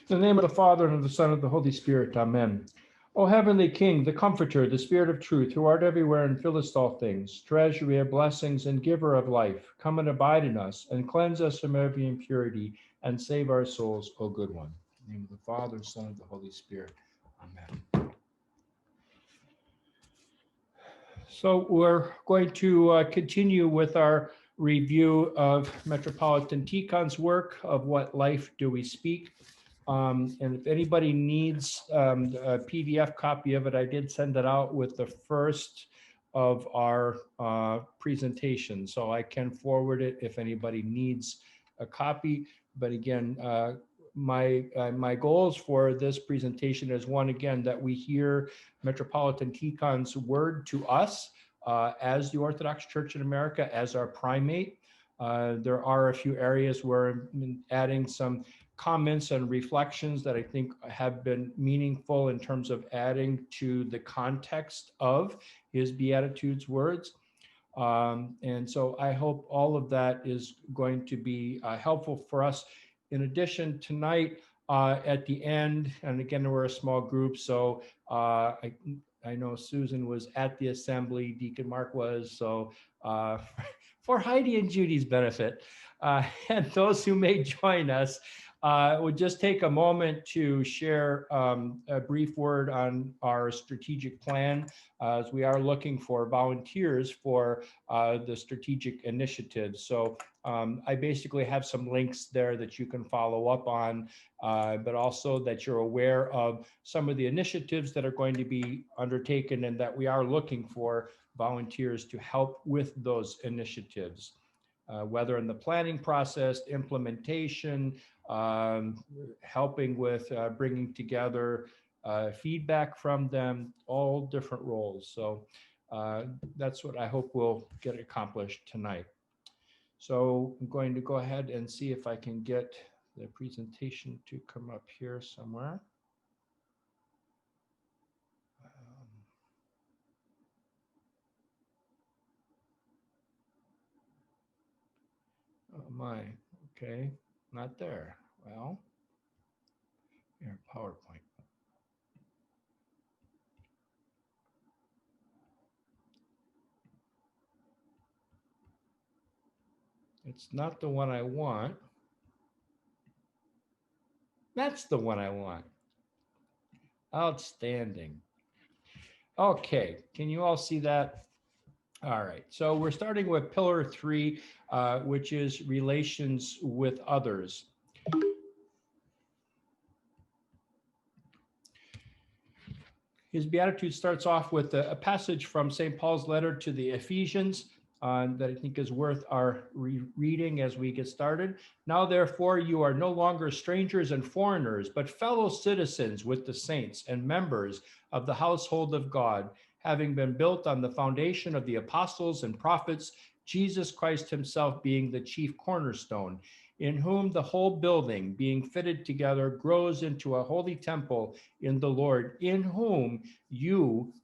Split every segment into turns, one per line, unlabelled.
In the name of the Father, and of the Son, and of the Holy Spirit. Amen. O heavenly King, the Comforter, the Spirit of truth, who art everywhere and fillest all things, treasury of blessings and giver of life, come and abide in us, and cleanse us from every impurity, and save our souls, O good one. In the name of the Father, Son, and the Holy Spirit. Amen. So we're going to continue with our review of Metropolitan Tikhon's work of What Life Do We Speak? And if anybody needs a PDF copy of it, I did send it out with the first of our presentations. So I can forward it if anybody needs a copy. But again, my goals for this presentation is one, again, that we hear Metropolitan Tikhon's word to us as the Orthodox Church in America, as our primate. There are a few areas where I'm adding some comments and reflections that I think have been meaningful in terms of adding to the context of his Beatitudes words. And so I hope all of that is going to be helpful for us. In addition, tonight at the end, and again, we're a small group, so I know Susan was at the assembly, Deacon Mark was, so for Heidi and Judy's benefit, and those who may join us, we'll just take a moment to share a brief word on our strategic plan, as we are looking for volunteers for the strategic initiatives. So I basically have some links there that you can follow up on, but also that you're aware of some of the initiatives that are going to be undertaken and that we are looking for volunteers to help with those initiatives, whether in the planning process, implementation, helping with bringing together feedback from them, all different roles. So that's what I hope will get accomplished tonight. So I'm going to go ahead and see if I can get the presentation to come up here somewhere. Oh my, okay, not there. Well, here, PowerPoint. It's not the one I want. That's the one I want. Outstanding. Okay, can you all see that? All right, so we're starting with pillar 3, which is relations with others. His Beatitude starts off with a passage from St. Paul's letter to the Ephesians that I think is worth our reading as we get started. Now, therefore, you are no longer strangers and foreigners, but fellow citizens with the saints and members of the household of God, having been built on the foundation of the apostles and prophets, Jesus Christ himself being the chief cornerstone, in whom the whole building, being fitted together, grows into a holy temple in the Lord, in whom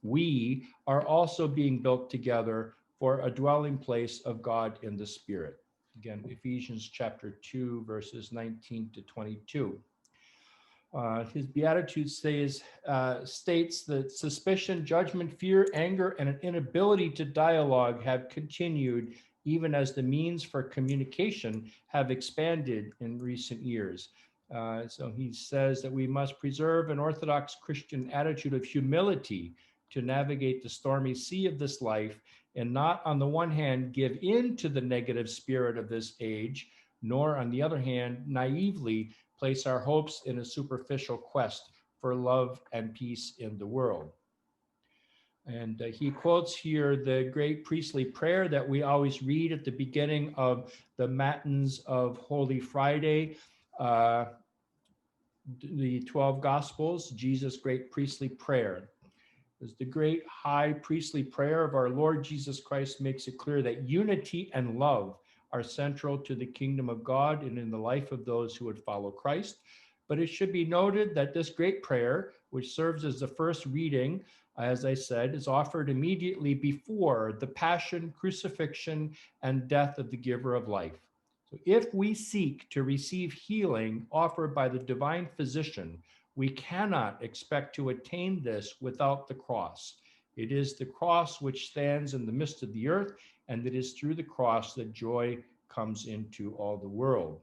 we are also being built together for a dwelling place of God in the Spirit. Again, Ephesians chapter 2, verses 19 to 22. His Beatitude states that suspicion, judgment, fear, anger, and an inability to dialogue have continued even as the means for communication have expanded in recent years. So he says that we must preserve an Orthodox Christian attitude of humility to navigate the stormy sea of this life, and not, on the one hand, give in to the negative spirit of this age, nor, on the other hand, naively place our hopes in a superficial quest for love and peace in the world. And he quotes here the great priestly prayer that we always read at the beginning of the Matins of Holy Friday, the 12 Gospels, Jesus' great priestly prayer. As the great high priestly prayer of our Lord Jesus Christ makes it clear that unity and love are central to the kingdom of God and in the life of those who would follow Christ. But it should be noted that this great prayer, which serves as the first reading, as I said, is offered immediately before the passion, crucifixion, and death of the giver of life. So if we seek to receive healing offered by the divine physician, we cannot expect to attain this without the cross. It is the cross which stands in the midst of the earth, and it is through the cross that joy comes into all the world.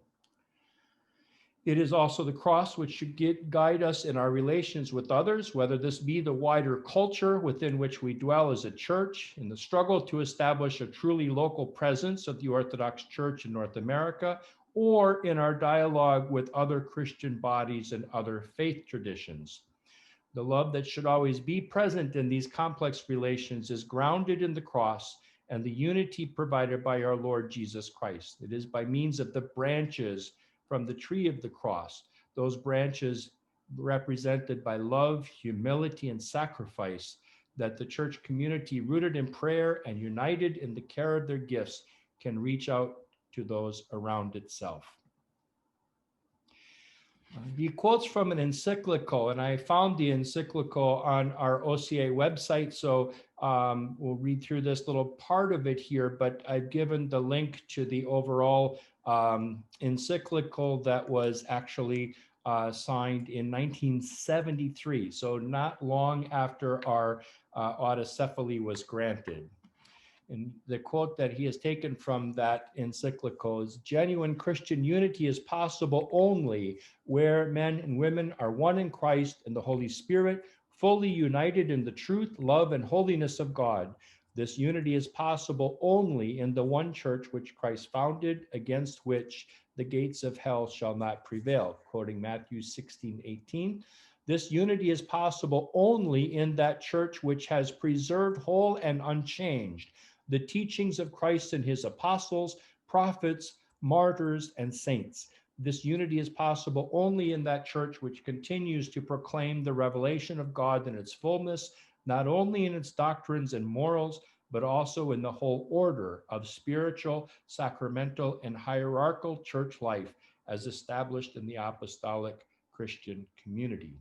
It is also the cross which should guide us in our relations with others, whether this be the wider culture within which we dwell as a church, in the struggle to establish a truly local presence of the Orthodox Church in North America, or in our dialogue with other Christian bodies and other faith traditions. The love that should always be present in these complex relations is grounded in the cross and the unity provided by our Lord Jesus Christ. It is by means of the branches from the tree of the cross, those branches represented by love, humility, and sacrifice, that the church community, rooted in prayer and united in the care of their gifts, can reach out to those around itself. He quotes from an encyclical, and I found the encyclical on our OCA website, so we'll read through this little part of it here, but I've given the link to the overall encyclical that was actually signed in 1973, so not long after our autocephaly was granted. And the quote that he has taken from that encyclical is, "Genuine Christian unity is possible only where men and women are one in Christ and the Holy Spirit, fully united in the truth, love, and holiness of God. This unity is possible only in the one church which Christ founded, against which the gates of hell shall not prevail," quoting Matthew 16:18. This unity is possible only in that church which has preserved whole and unchanged the teachings of Christ and his apostles, prophets, martyrs, and saints. This unity is possible only in that church which continues to proclaim the revelation of God in its fullness, not only in its doctrines and morals, but also in the whole order of spiritual, sacramental, and hierarchical church life as established in the apostolic Christian community.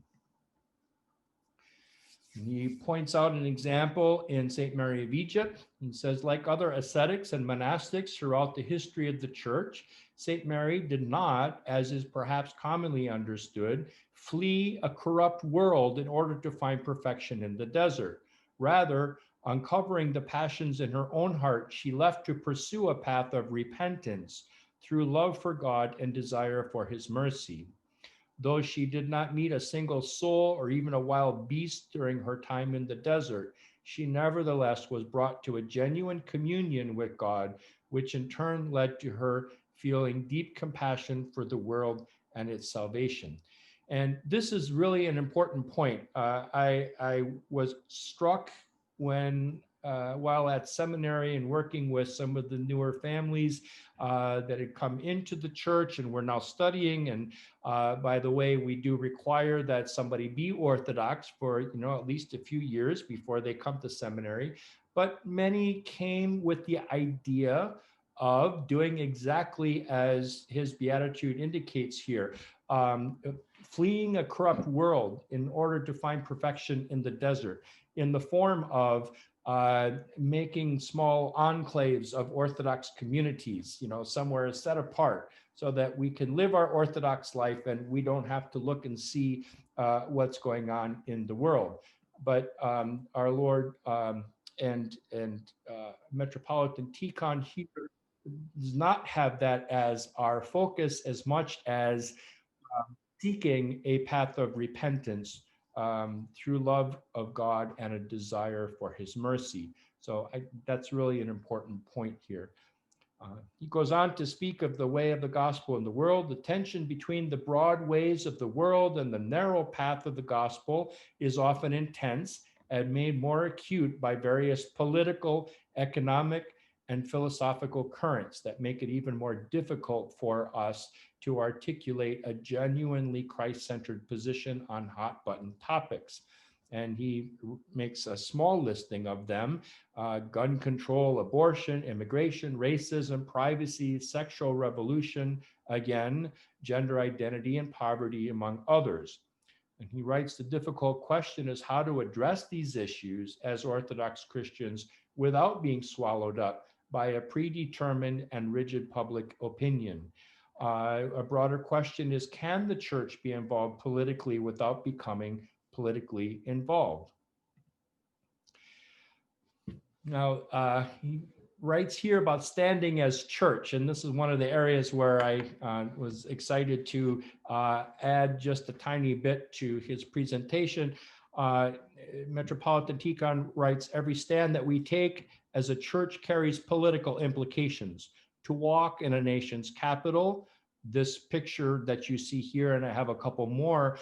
And he points out an example in St. Mary of Egypt and says, like other ascetics and monastics throughout the history of the church, St. Mary did not, as is perhaps commonly understood, flee a corrupt world in order to find perfection in the desert. Rather, uncovering the passions in her own heart, she left to pursue a path of repentance through love for God and desire for his mercy. Though she did not meet a single soul or even a wild beast during her time in the desert, she nevertheless was brought to a genuine communion with God, which in turn led to her feeling deep compassion for the world and its salvation. And this is really an important point. I was struck when while at seminary and working with some of the newer families that had come into the church and were now studying. And by the way, we do require that somebody be Orthodox for at least a few years before they come to seminary. But many came with the idea of doing exactly as his beatitude indicates here, fleeing a corrupt world in order to find perfection in the desert, in the form of making small enclaves of Orthodox communities, somewhere set apart so that we can live our Orthodox life and we don't have to look and see what's going on in the world. But our Lord and Metropolitan Tikhon here does not have that as our focus as much as seeking a path of repentance through love of God and a desire for his mercy. So that's really an important point here. He goes on to speak of the way of the gospel in the world. The tension between the broad ways of the world and the narrow path of the gospel is often intense and made more acute by various political, economic, and philosophical currents that make it even more difficult for us to articulate a genuinely Christ-centered position on hot-button topics. And he makes a small listing of them: gun control, abortion, immigration, racism, privacy, sexual revolution, again, gender identity and poverty, among others. And he writes, the difficult question is how to address these issues as Orthodox Christians without being swallowed up by a predetermined and rigid public opinion. A broader question is, can the church be involved politically without becoming politically involved? Now, he writes here about standing as church, and this is one of the areas where I was excited to add just a tiny bit to his presentation. Metropolitan Tikhon writes, every stand that we take as a church carries political implications. To walk in a nation's capital, this picture that you see here, and I have a couple more,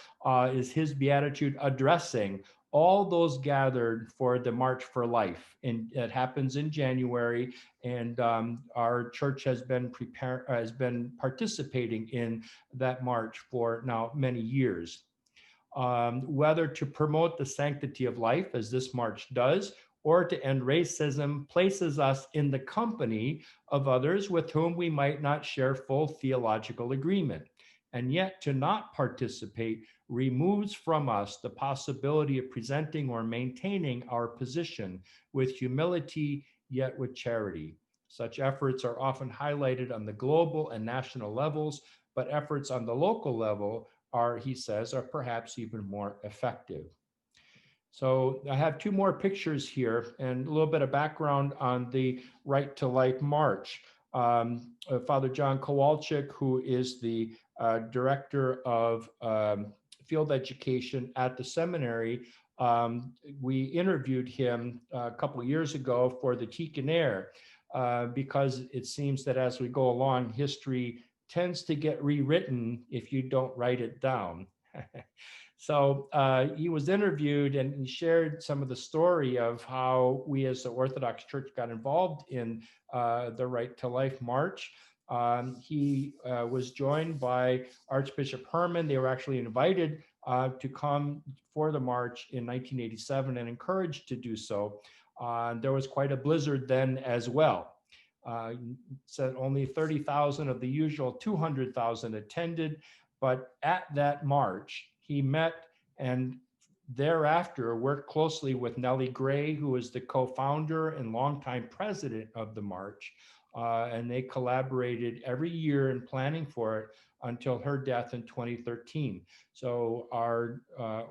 is his beatitude addressing all those gathered for the March for Life. And it happens in January, and our church has been participating in that march for now many years. Whether to promote the sanctity of life, as this march does, or to end racism, places us in the company of others with whom we might not share full theological agreement. And yet to not participate removes from us the possibility of presenting or maintaining our position with humility, yet with charity. Such efforts are often highlighted on the global and national levels, but efforts on the local level are, he says, are perhaps even more effective. So I have two more pictures here and a little bit of background on the Right to Life March. Father John Kowalczyk, who is the director of field education at the seminary, we interviewed him a couple of years ago for the Tikhon because it seems that as we go along, history tends to get rewritten if you don't write it down. So he was interviewed and he shared some of the story of how we as the Orthodox Church got involved in the Right to Life March. He was joined by Archbishop Herman. They were actually invited to come for the march in 1987 and encouraged to do so. There was quite a blizzard then as well. Said only 30,000 of the usual 200,000 attended, but at that march, he met and thereafter worked closely with Nellie Gray, who is the co-founder and longtime president of the march. And they collaborated every year in planning for it until her death in 2013. So our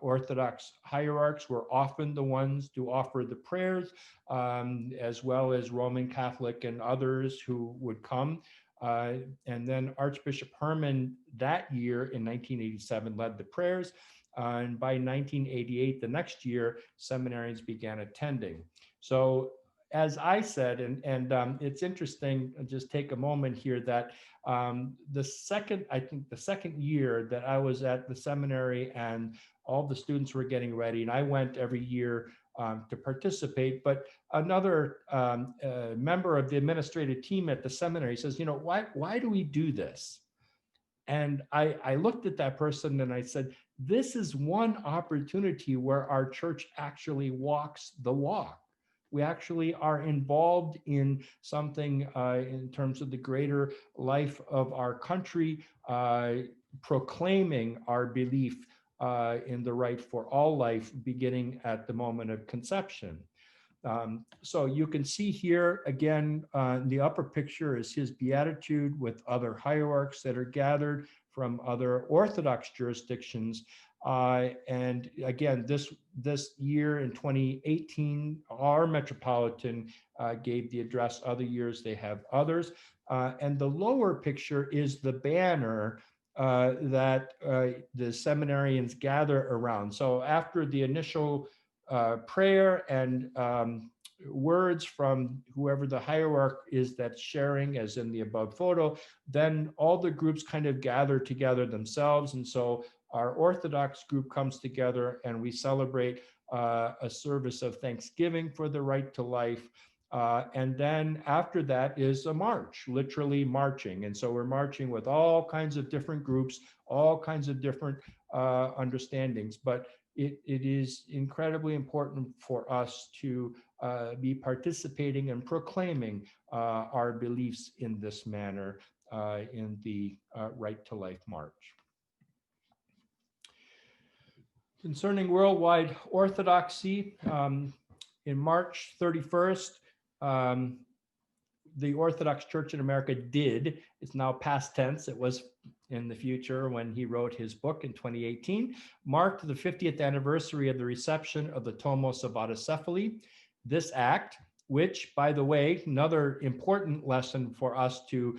Orthodox hierarchs were often the ones to offer the prayers, as well as Roman Catholic and others who would come. And then Archbishop Herman that year in 1987 led the prayers. And by 1988, the next year, seminarians began attending. So as I said, and it's interesting, just take a moment here that the second year that I was at the seminary and all the students were getting ready, and I went every year to participate, but another member of the administrative team at the seminary says, you know, why do we do this? And I looked at that person and I said, this is one opportunity where our church actually walks the walk. We actually are involved in something in terms of the greater life of our country, proclaiming our belief in the right for all life beginning at the moment of conception. So you can see here again, the upper picture is his beatitude with other hierarchs that are gathered from other Orthodox jurisdictions. And again, this year in 2018, our Metropolitan gave the address. Other years they have others. And the lower picture is the banner that the seminarians gather around. So after the initial prayer and words from whoever the hierarch is that's sharing, as in the above photo, then all the groups kind of gather together themselves. And so our Orthodox group comes together and we celebrate a service of thanksgiving for the right to life. And then after that is a march, literally marching. And so we're marching with all kinds of different groups, all kinds of different understandings. But it is incredibly important for us to be participating and proclaiming our beliefs in this manner in the Right to Life March. Concerning worldwide orthodoxy, in March 31st, the Orthodox Church in America did, it's now past tense, it was in the future when he wrote his book in 2018, marked the 50th anniversary of the reception of the Tomos of Autocephaly. This act, which, by the way, another important lesson for us to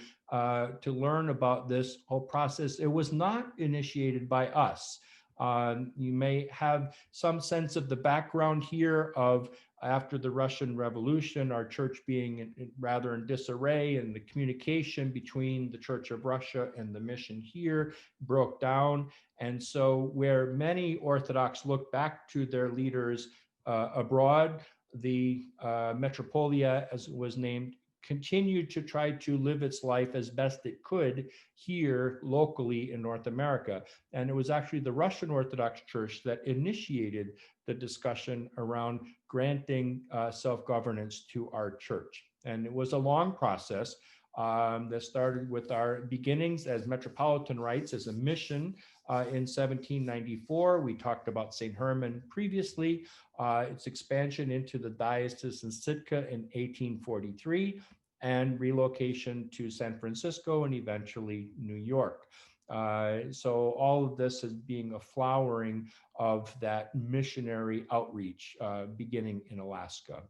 learn about this whole process, it was not initiated by us. You may have some sense of the background here of after the Russian Revolution, our church being rather in disarray, and the communication between the Church of Russia and the mission here broke down. And so where many Orthodox look back to their leaders abroad, the Metropolia, as it was named, continued to try to live its life as best it could here locally in North America. And it was actually the Russian Orthodox Church that initiated the discussion around granting self-governance to our church. And it was a long process that started with our beginnings as Metropolitan Rites as a mission in 1794. We talked about St. Herman previously, its expansion into the Diocese of Sitka in 1843, and relocation to San Francisco and eventually New York. So all of this is being a flowering of that missionary outreach beginning in Alaska.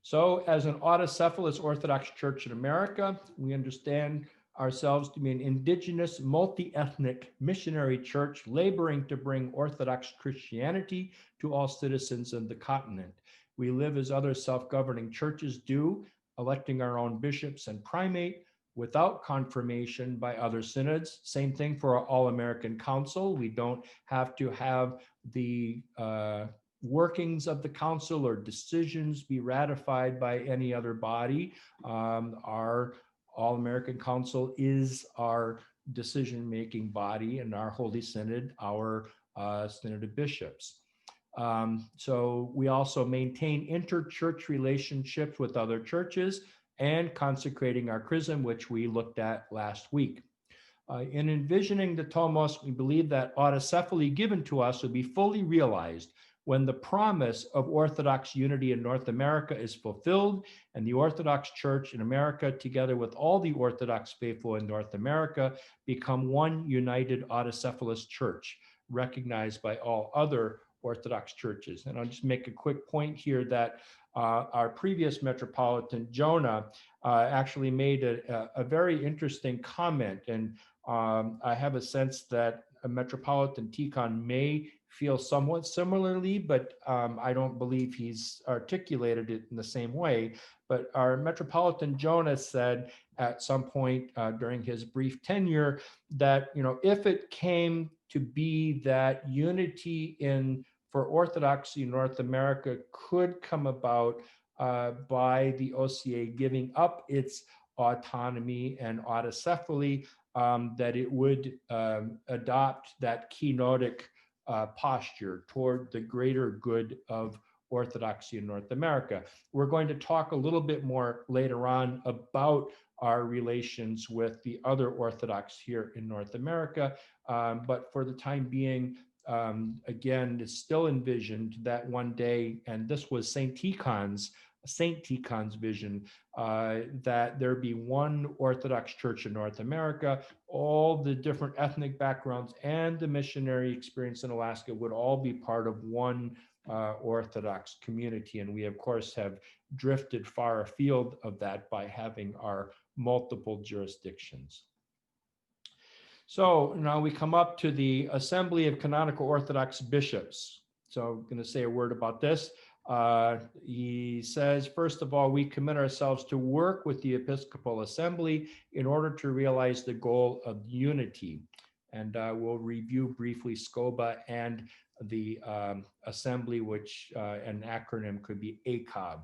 So as an autocephalous Orthodox Church in America, we understand ourselves to be an indigenous, multi-ethnic missionary church laboring to bring Orthodox Christianity to all citizens of the continent. We live as other self-governing churches do, electing our own bishops and primate without confirmation by other synods. Same thing for our All-American Council. We don't have to have the workings of the council or decisions be ratified by any other body. Our All-American Council is our decision-making body, and our Holy Synod, our Synod of Bishops. So we also maintain inter-church relationships with other churches and consecrating our chrism, which we looked at last week. In envisioning the Tomos, we believe that autocephaly given to us will be fully realized when the promise of Orthodox unity in North America is fulfilled and the Orthodox Church in America, together with all the Orthodox faithful in North America, become one united autocephalous church, recognized by all other Orthodox churches. And I'll just make a quick point here that our previous Metropolitan, Jonah, actually made a very interesting comment. And I have a sense that a Metropolitan Tikhon may feel somewhat similarly, but I don't believe he's articulated it in the same way. But our Metropolitan Jonah said at some point during his brief tenure that, if it came to be that unity for Orthodoxy in North America could come about by the OCA giving up its autonomy and autocephaly, that it would adopt that kenotic posture toward the greater good of Orthodoxy in North America. We're going to talk a little bit more later on about our relations with the other Orthodox here in North America, but for the time being, again, it's still envisioned that one day, and this was Saint Tikhon's vision, that there be one Orthodox Church in North America. All the different ethnic backgrounds and the missionary experience in Alaska would all be part of one Orthodox community. And we, of course, have drifted far afield of that by having our multiple jurisdictions. So now we come up to the Assembly of Canonical Orthodox Bishops. So I'm going to say a word about this. He says, first of all, we commit ourselves to work with the Episcopal Assembly in order to realize the goal of unity. And we'll review briefly SCOBA and the Assembly, which an acronym could be ACOB.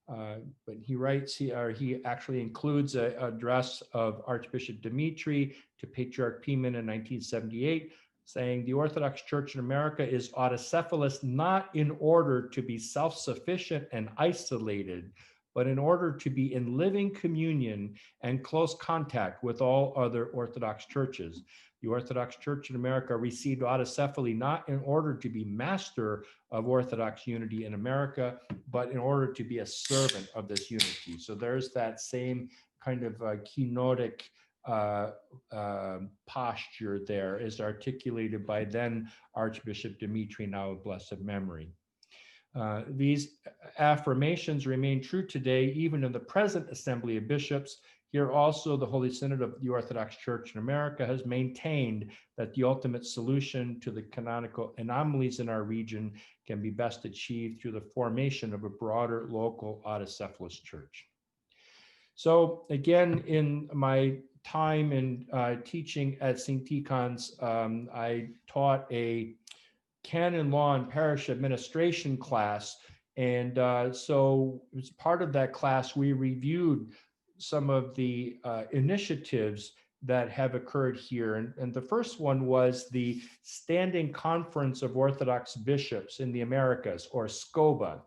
But he writes, he actually includes an address of Archbishop Dimitri to Patriarch Pimen in 1978, saying the Orthodox Church in America is autocephalous not in order to be self-sufficient and isolated, but in order to be in living communion and close contact with all other Orthodox churches. The Orthodox Church in America received autocephaly not in order to be master of Orthodox unity in America, but in order to be a servant of this unity. So there's that same kind of kenotic posture there, as articulated by then Archbishop Dimitri, now of blessed memory. These affirmations remain true today, even in the present Assembly of Bishops. Here also, the Holy Synod of the Orthodox Church in America has maintained that the ultimate solution to the canonical anomalies in our region can be best achieved through the formation of a broader local autocephalous church. So again, in my time in teaching at St. Tikhon's, I taught a canon law and parish administration class. And so as part of that class, we reviewed some of the initiatives that have occurred here. And the first one was the Standing Conference of Orthodox Bishops in the Americas, or SCOBA.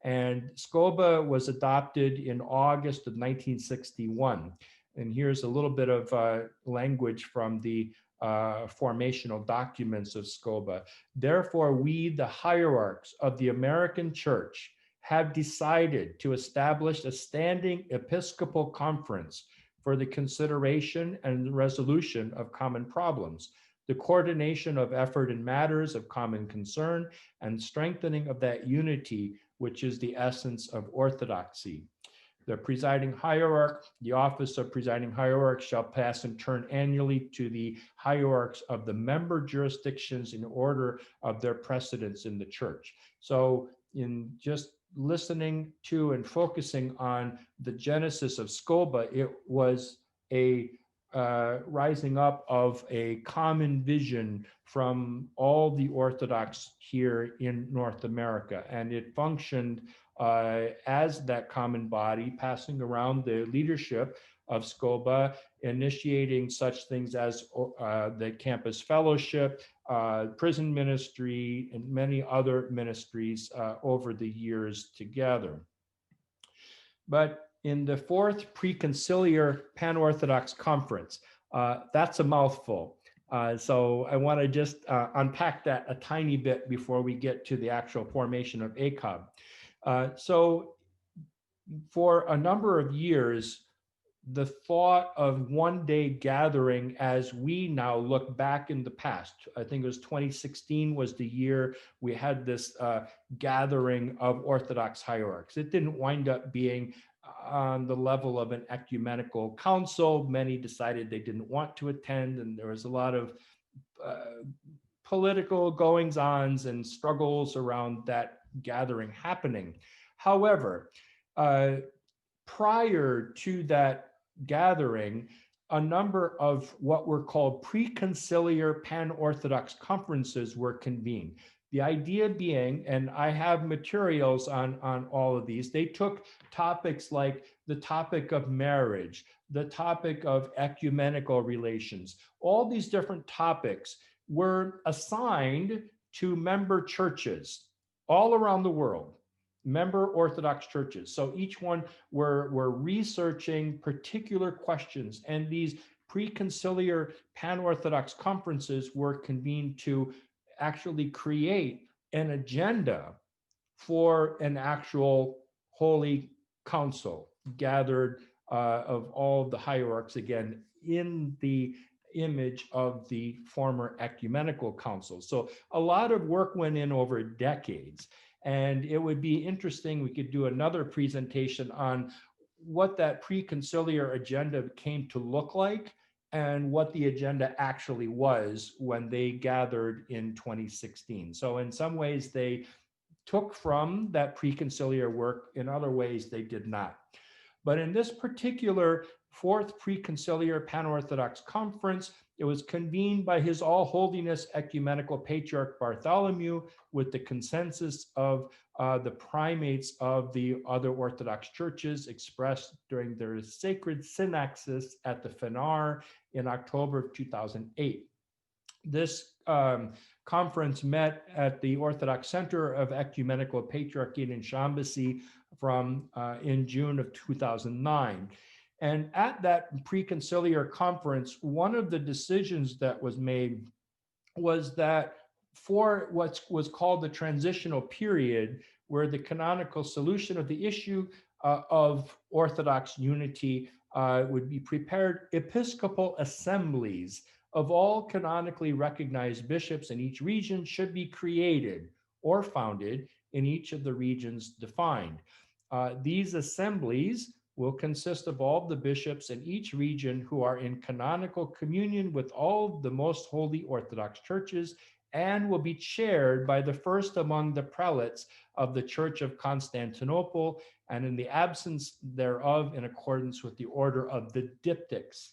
And SCOBA was adopted in August of 1961. And here's a little bit of language from the formational documents of SCOBA. Therefore, we, the hierarchs of the American Church, have decided to establish a standing Episcopal conference for the consideration and resolution of common problems, the coordination of effort in matters of common concern, and strengthening of that unity, which is the essence of orthodoxy. The presiding hierarch, the office of presiding hierarch shall pass in turn annually to the hierarchs of the member jurisdictions in order of their precedence in the church. So in just listening to and focusing on the genesis of SCOBA, it was a rising up of a common vision from all the Orthodox here in North America. And it functioned as that common body, passing around the leadership of SCOBA, initiating such things as the campus fellowship, prison ministry, and many other ministries over the years together. But in the fourth preconciliar Pan-Orthodox Conference, that's a mouthful. So I want to just unpack that a tiny bit before we get to the actual formation of ACOB. So for a number of years, the thought of one-day gathering, as we now look back in the past, I think it was 2016 was the year we had this gathering of Orthodox hierarchs. It didn't wind up being on the level of an ecumenical council. Many decided they didn't want to attend, and there was a lot of political goings-ons and struggles around that gathering happening. However, prior to that gathering, a number of what were called preconciliar Pan-Orthodox conferences were convened. The idea being, and I have materials on all of these, they took topics like the topic of marriage, the topic of ecumenical relations. All these different topics were assigned to member churches all around the world, member Orthodox churches. So each one were researching particular questions, and these preconciliar Pan-Orthodox conferences were convened to actually create an agenda for an actual holy council gathered of all the hierarchs, again, in the image of the former ecumenical councils. So a lot of work went in over decades, and it would be interesting, we could do another presentation on what that preconciliar agenda came to look like and what the agenda actually was when they gathered in 2016. So in some ways they took from that preconciliar work, in other ways they did not. But in this particular fourth preconciliar Pan-Orthodox Conference, it was convened by His All Holiness Ecumenical Patriarch Bartholomew with the consensus of the primates of the other Orthodox churches expressed during their sacred synaxis at the Phenar in October of 2008. This conference met at the Orthodox Center of Ecumenical Patriarchy in Shambhasi in June of 2009. And at that preconciliar conference, one of the decisions that was made was that for what was called the transitional period, where the canonical solution of the issue of Orthodox unity would be prepared, episcopal assemblies of all canonically recognized bishops in each region should be created or founded in each of the regions defined. These assemblies will consist of all the bishops in each region who are in canonical communion with all the most holy Orthodox churches, and will be chaired by the first among the prelates of the Church of Constantinople, and in the absence thereof, in accordance with the order of the diptychs.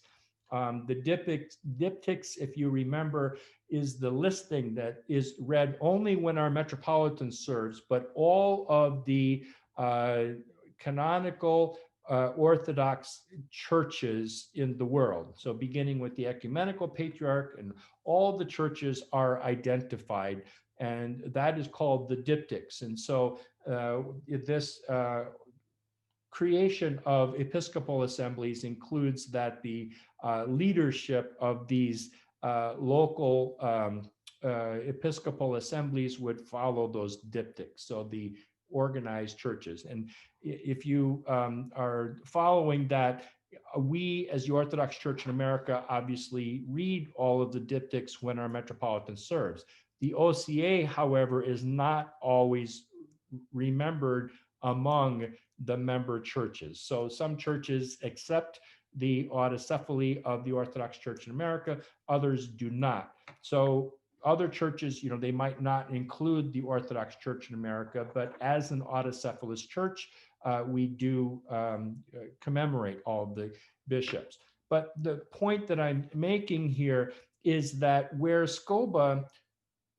The diptychs, if you remember, is the listing that is read only when our metropolitan serves, but all of the canonical Orthodox churches in the world. So beginning with the ecumenical patriarch, and all the churches are identified, and that is called the diptychs. And so this creation of episcopal assemblies includes that the leadership of these local episcopal assemblies would follow those diptychs, so the organized churches. And if you are following that, we as the Orthodox Church in America obviously read all of the diptychs when our metropolitan serves. The OCA, however, is not always remembered among the member churches. So some churches accept the autocephaly of the Orthodox Church in America, others do not. So other churches, they might not include the Orthodox Church in America, but as an autocephalous church, we do commemorate all of the bishops. But the point that I'm making here is that where SCOBA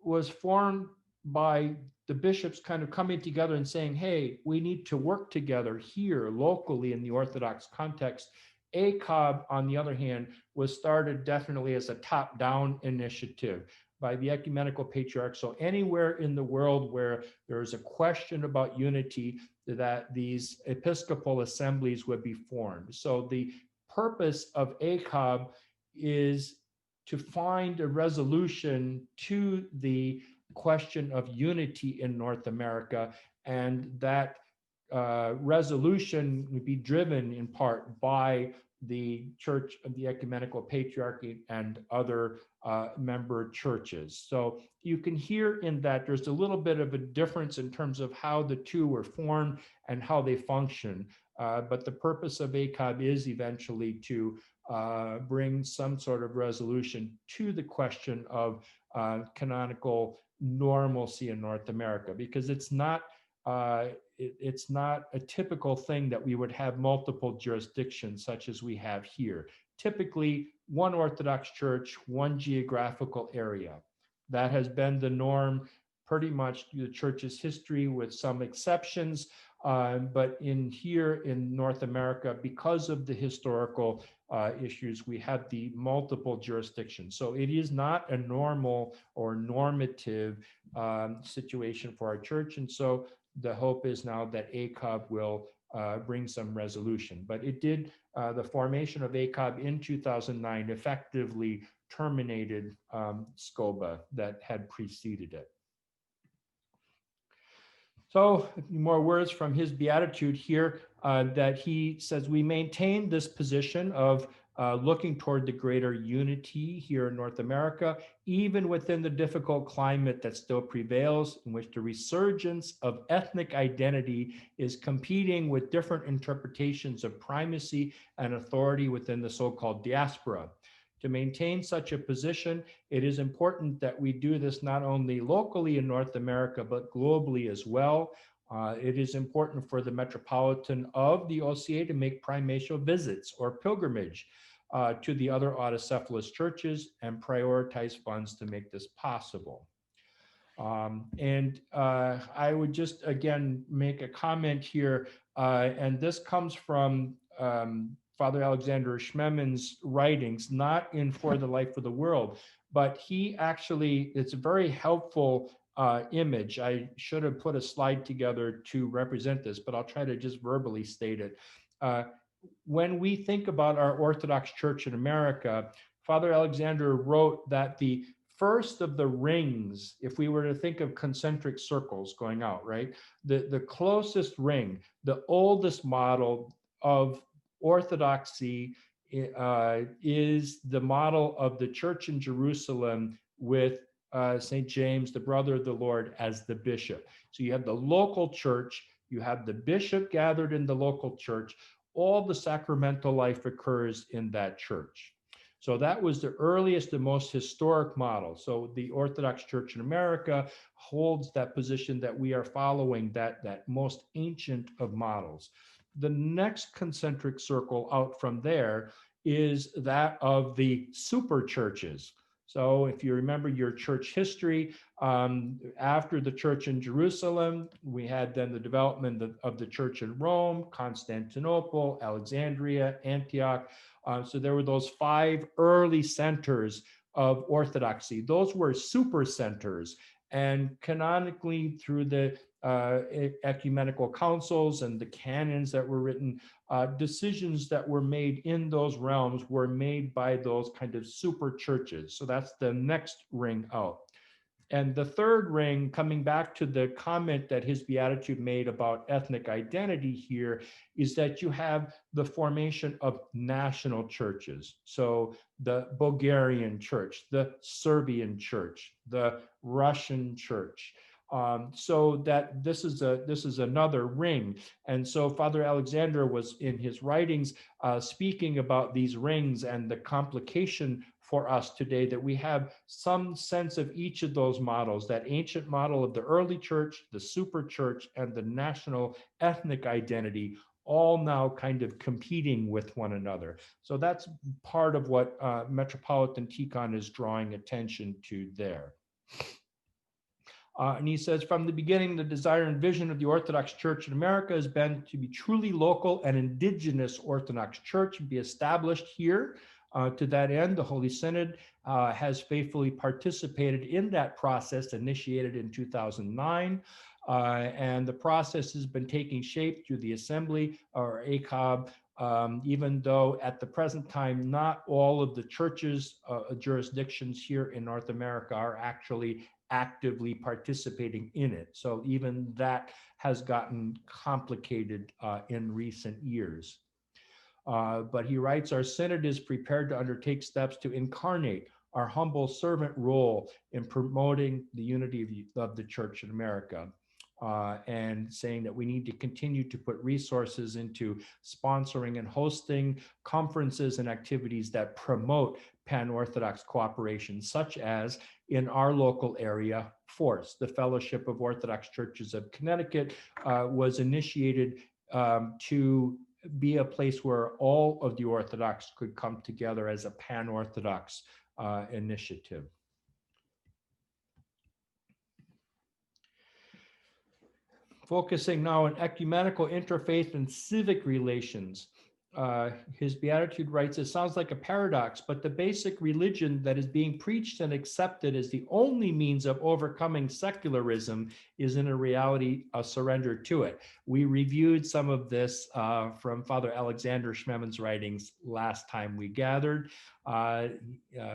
was formed by the bishops kind of coming together and saying, hey, we need to work together here locally in the Orthodox context. ACOB, on the other hand, was started definitely as a top-down initiative by the ecumenical patriarch. So anywhere in the world where there is a question about unity, that these episcopal assemblies would be formed. So the purpose of ACOB is to find a resolution to the question of unity in North America, and that resolution would be driven in part by the Church of the Ecumenical Patriarchy and other member churches. So you can hear in that there's a little bit of a difference in terms of how the two were formed and how they function. But the purpose of ACOB is eventually to bring some sort of resolution to the question of canonical normalcy in North America, because it's not a typical thing that we would have multiple jurisdictions such as we have here. Typically, one Orthodox church, one geographical area. That has been the norm pretty much the church's history, with some exceptions. But here in North America, because of the historical issues, we have the multiple jurisdictions. So it is not a normal or normative situation for our church. And so the hope is now that ACOB will bring some resolution. But it did, the formation of ACOB in 2009 effectively terminated SCOBA that had preceded it. So more words from his beatitude here, that he says, we maintain this position of looking toward the greater unity here in North America, even within the difficult climate that still prevails, in which the resurgence of ethnic identity is competing with different interpretations of primacy and authority within the so-called diaspora. To maintain such a position, it is important that we do this not only locally in North America, but globally as well. It is important for the Metropolitan of the OCA to make primatial visits or pilgrimage to the other autocephalous churches and prioritize funds to make this possible. I would just, again, make a comment here, and this comes from Father Alexander Schmeman's writings, not in For the Life of the World, but he actually, it's a very helpful image. I should have put a slide together to represent this, but I'll try to just verbally state it. when we think about our Orthodox Church in America, Father Alexander wrote that the first of the rings, if we were to think of concentric circles going out, right? The closest ring, the oldest model of orthodoxy is the model of the church in Jerusalem with St. James, the brother of the Lord, as the bishop. So you have the local church, you have the bishop gathered in the local church, all the sacramental life occurs in that church. So that was the earliest and most historic model. So the Orthodox Church in America holds that position that we are following that most ancient of models. The next concentric circle out from there is that of the super churches. So if you remember your church history, after the church in Jerusalem, we had then the development of the church in Rome, Constantinople, Alexandria, Antioch. So there were those 5 early centers of orthodoxy. Those were super centers. And canonically, through the ecumenical councils and the canons that were written, decisions that were made in those realms were made by those kind of super churches. So that's the next ring out. And the third ring, coming back to the comment that his beatitude made about ethnic identity here, is that you have the formation of national churches. So the Bulgarian church, the Serbian church, the Russian church. So that this is another ring. And so Father Alexander was in his writings speaking about these rings and the complication for us today, that we have some sense of each of those models, that ancient model of the early church, the super church, and the national ethnic identity, all now kind of competing with one another. So that's part of what Metropolitan Tikhon is drawing attention to there. And he says, from the beginning, the desire and vision of the Orthodox Church in America has been to be truly local and indigenous Orthodox Church and be established here. To that end, the Holy Synod has faithfully participated in that process initiated in 2009. And the process has been taking shape through the Assembly, or ACOB, even though at the present time, not all of the churches, jurisdictions here in North America are actually actively participating in it. So even that has gotten complicated in recent years. But he writes, our synod is prepared to undertake steps to incarnate our humble servant role in promoting the unity of the church in America. And saying that we need to continue to put resources into sponsoring and hosting conferences and activities that promote pan-Orthodox cooperation, such as in our local area, FORCE, the Fellowship of Orthodox Churches of Connecticut, was initiated to be a place where all of the Orthodox could come together as a pan-Orthodox initiative. Focusing now on ecumenical, interfaith, and civic relations. His beatitude writes, it sounds like a paradox, but the basic religion that is being preached and accepted as the only means of overcoming secularism is in a reality a surrender to it. We reviewed some of this from Father Alexander Schmemann's writings last time we gathered.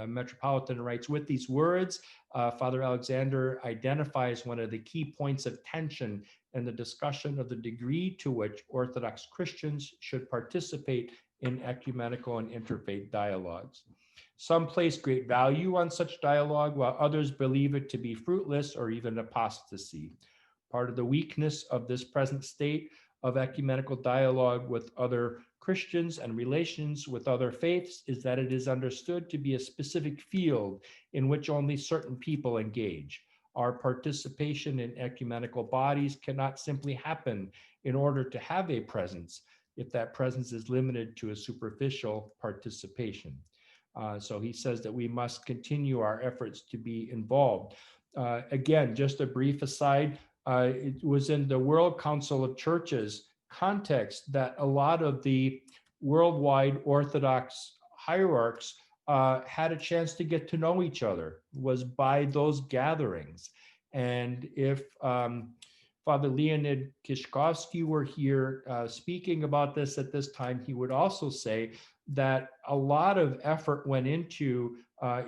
Metropolitan writes, with these words, Father Alexander identifies one of the key points of tension and the discussion of the degree to which Orthodox Christians should participate in ecumenical and interfaith dialogues. Some place great value on such dialogue, while others believe it to be fruitless or even apostasy. Part of the weakness of this present state of ecumenical dialogue with other Christians and relations with other faiths is that it is understood to be a specific field in which only certain people engage. Our participation in ecumenical bodies cannot simply happen in order to have a presence if that presence is limited to a superficial participation. So he says that we must continue our efforts to be involved. Again, just a brief aside, it was in the World Council of Churches context that a lot of the worldwide Orthodox hierarchs had a chance to get to know each other, was by those gatherings. And if Father Leonid Kishkovsky were here speaking about this at this time, he would also say that a lot of effort went into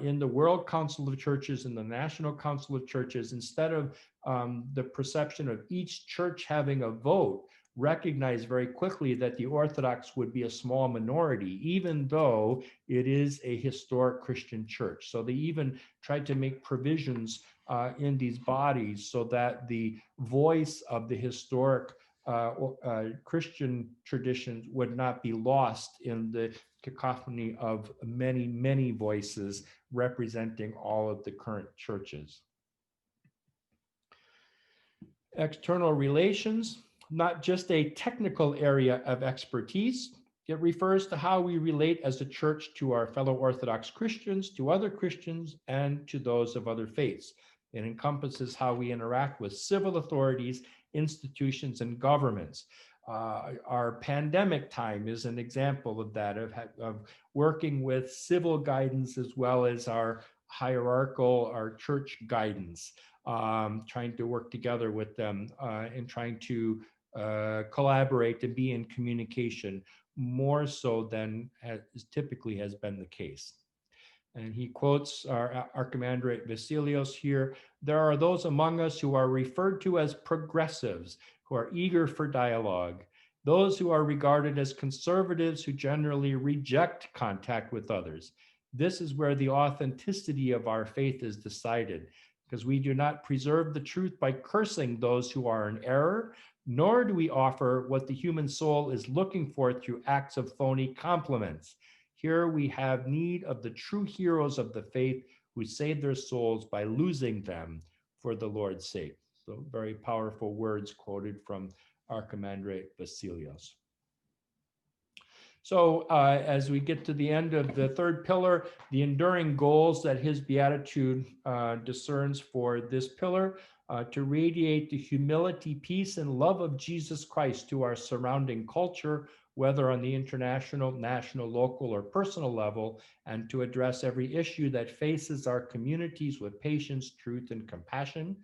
in the World Council of Churches and the National Council of Churches, instead of the perception of each church having a vote, recognized very quickly that the Orthodox would be a small minority, even though it is a historic Christian church. So they even tried to make provisions in these bodies so that the voice of the historic Christian traditions would not be lost in the cacophony of many, many voices representing all of the current churches. External relations, not just a technical area of expertise. It refers to how we relate as a church to our fellow Orthodox Christians, to other Christians, and to those of other faiths. It encompasses how we interact with civil authorities, institutions, and governments. Our pandemic time is an example of that, of working with civil guidance as well as our hierarchical, our church guidance, trying to work together with them and trying to collaborate and be in communication more so than typically has been the case. And he quotes our Archimandrite Vasilios here: "There are those among us who are referred to as progressives, who are eager for dialogue, those who are regarded as conservatives who generally reject contact with others. This is where the authenticity of our faith is decided, because we do not preserve the truth by cursing those who are in error, nor do we offer what the human soul is looking for through acts of phony compliments. Here we have need of the true heroes of the faith who save their souls by losing them for the Lord's sake." So very powerful words quoted from Archimandrite Vasilios. So as we get to the end of the third pillar, the enduring goals that his beatitude discerns for this pillar: to radiate the humility, peace, and love of Jesus Christ to our surrounding culture, whether on the international, national, local, or personal level, and to address every issue that faces our communities with patience, truth, and compassion,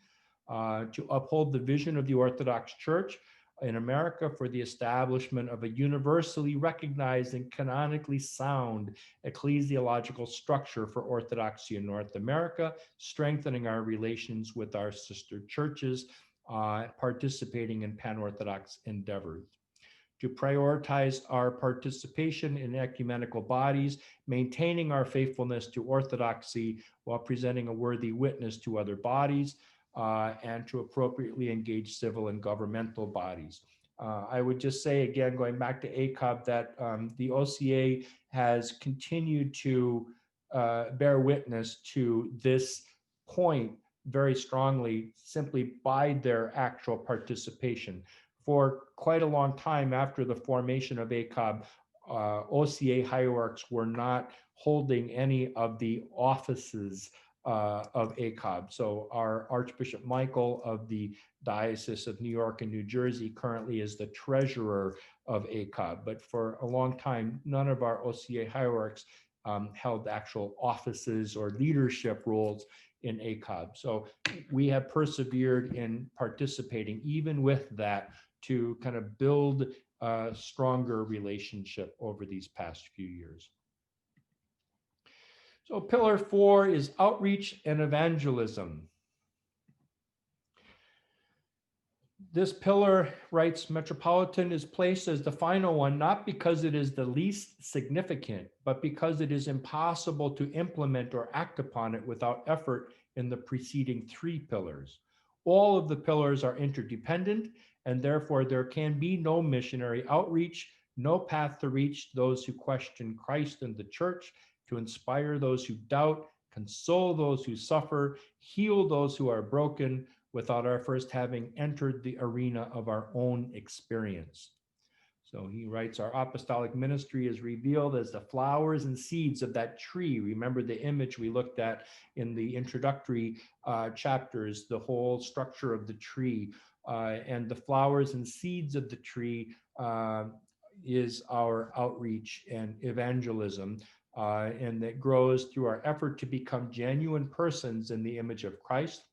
to uphold the vision of the Orthodox Church in America for the establishment of a universally recognized and canonically sound ecclesiological structure for Orthodoxy in North America, strengthening our relations with our sister churches, participating in pan-Orthodox endeavors. To prioritize our participation in ecumenical bodies, maintaining our faithfulness to Orthodoxy while presenting a worthy witness to other bodies, and to appropriately engage civil and governmental bodies. I would just say, again, going back to ACOB, that the OCA has continued to bear witness to this point very strongly simply by their actual participation. For quite a long time after the formation of ACOB, OCA hierarchs were not holding any of the offices of ACOB. So our Archbishop Michael of the Diocese of New York and New Jersey currently is the treasurer of ACOB. But for a long time, none of our OCA hierarchs held actual offices or leadership roles in ACOB. So we have persevered in participating even with that to kind of build a stronger relationship over these past few years. So pillar 4 is outreach and evangelism. This pillar, writes Metropolitan, is placed as the final one, not because it is the least significant, but because it is impossible to implement or act upon it without effort in the preceding 3 pillars. All of the pillars are interdependent, and therefore there can be no missionary outreach, no path to reach those who question Christ and the church, to inspire those who doubt, console those who suffer, heal those who are broken, without our first having entered the arena of our own experience. So he writes, our apostolic ministry is revealed as the flowers and seeds of that tree. Remember the image we looked at in the introductory chapters, the whole structure of the tree, and the flowers and seeds of the tree is our outreach and evangelism. And that grows through our effort to become genuine persons in the image of Christ,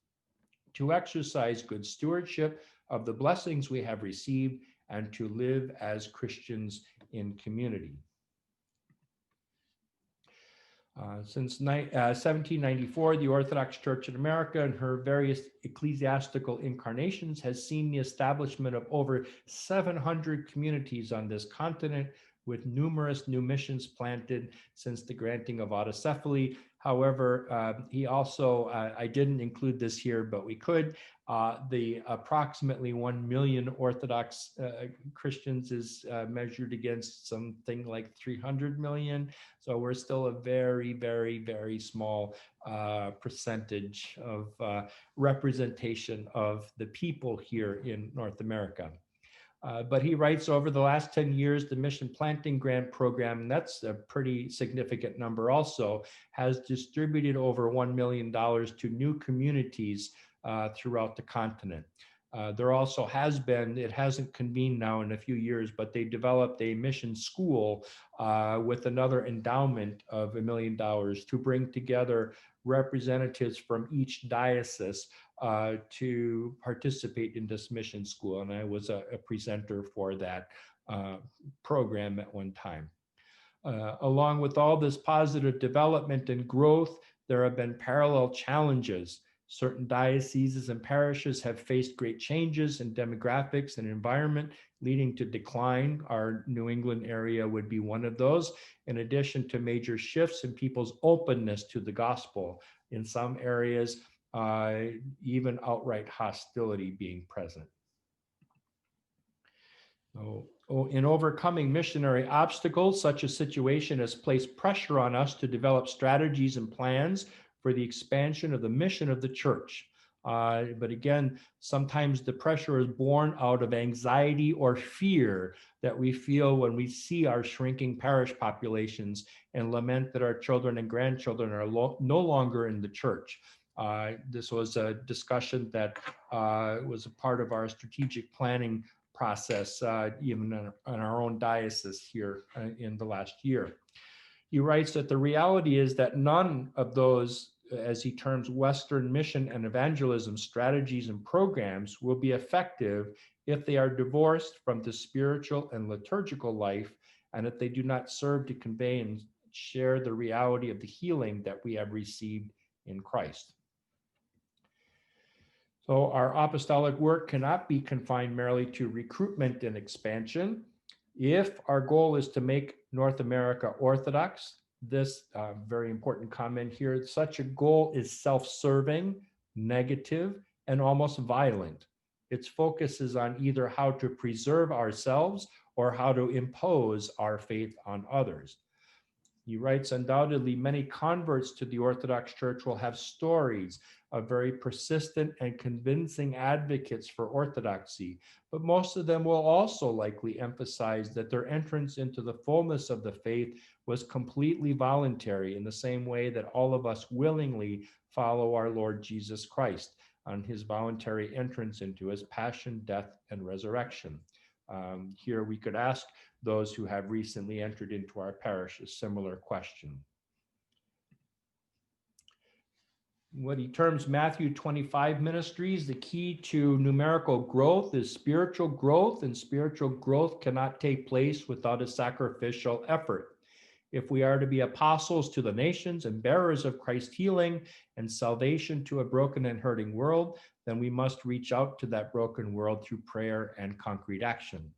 to exercise good stewardship of the blessings we have received and to live as Christians in community. Since 1794, the Orthodox Church in America and her various ecclesiastical incarnations has seen the establishment of over 700 communities on this continent, with numerous new missions planted since the granting of autocephaly. However, he also, I didn't include this here, but we could, the approximately 1 million Orthodox Christians is measured against something like 300 million. So we're still a very, very, very small percentage of representation of the people here in North America. But he writes, over the last 10 years, the Mission Planting Grant Program, and that's a pretty significant number also, has distributed over $1 million to new communities throughout the continent. There also has been, it hasn't convened now in a few years, but they developed a mission school with another endowment of $1 million to bring together representatives from each diocese to participate in this mission school. And I was a presenter for that program at one time. Along with all this positive development and growth, there have been parallel challenges. Certain dioceses and parishes have faced great changes in demographics and environment, leading to decline. Our New England area would be one of those, in addition to major shifts in people's openness to the gospel. In some areas, even outright hostility being present. So, in overcoming missionary obstacles, such a situation has placed pressure on us to develop strategies and plans for the expansion of the mission of the church. But again, sometimes the pressure is born out of anxiety or fear that we feel when we see our shrinking parish populations and lament that our children and grandchildren are no longer in the church. This was a discussion that was a part of our strategic planning process, even in our own diocese here in the last year. He writes that the reality is that none of those, as he terms, Western mission and evangelism strategies and programs will be effective if they are divorced from the spiritual and liturgical life, and if they do not serve to convey and share the reality of the healing that we have received in Christ. So our apostolic work cannot be confined merely to recruitment and expansion. If our goal is to make North America Orthodox, this very important comment here, such a goal is self-serving, negative, and almost violent. Its focus is on either how to preserve ourselves or how to impose our faith on others. He writes, undoubtedly, many converts to the Orthodox Church will have stories of very persistent and convincing advocates for orthodoxy, but most of them will also likely emphasize that their entrance into the fullness of the faith was completely voluntary, in the same way that all of us willingly follow our Lord Jesus Christ on his voluntary entrance into his passion, death, and resurrection. Here we could ask those who have recently entered into our parish a similar question. What he terms Matthew 25 ministries, the key to numerical growth is spiritual growth, and spiritual growth cannot take place without a sacrificial effort. If we are to be apostles to the nations and bearers of Christ's healing and salvation to a broken and hurting world, then we must reach out to that broken world through prayer and concrete action.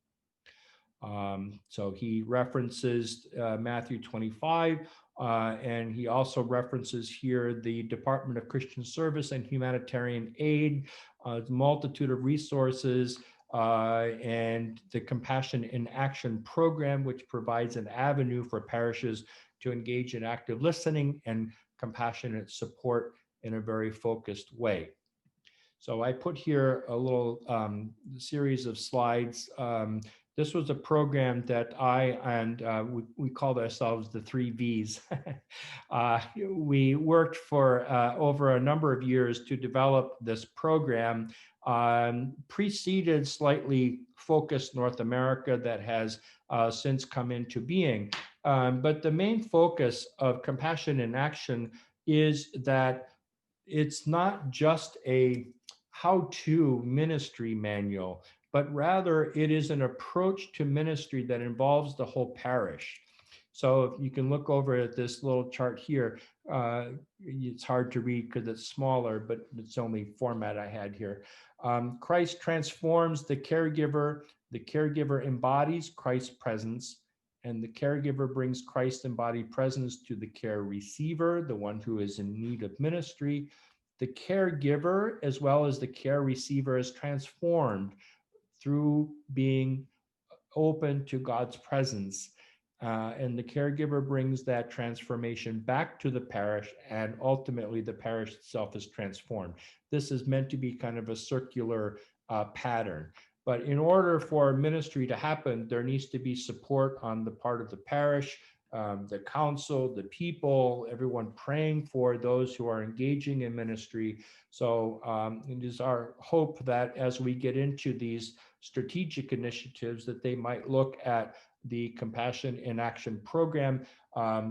So he references Matthew 25, and he also references here the Department of Christian Service and Humanitarian Aid, multitude of resources, and the Compassion in Action program, which provides an avenue for parishes to engage in active listening and compassionate support in a very focused way. So I put here a little series of slides. This was a program that I and we called ourselves the 3 V's. We worked for over a number of years to develop this program, preceded slightly focused North America that has since come into being. But the main focus of Compassion in Action is that it's not just a how-to ministry manual, but rather it is an approach to ministry that involves the whole parish. So if you can look over at this little chart here, it's hard to read because it's smaller, but it's the only format I had here. Christ transforms the caregiver embodies Christ's presence, and the caregiver brings Christ embodied presence to the care receiver, the one who is in need of ministry. The caregiver, as well as the care receiver, is transformed through being open to God's presence. And the caregiver brings that transformation back to the parish, and ultimately the parish itself is transformed. This is meant to be kind of a circular pattern. But in order for ministry to happen, there needs to be support on the part of the parish, the council, the people, everyone praying for those who are engaging in ministry. So it is our hope that as we get into these strategic initiatives, that they might look at the Compassion in Action program,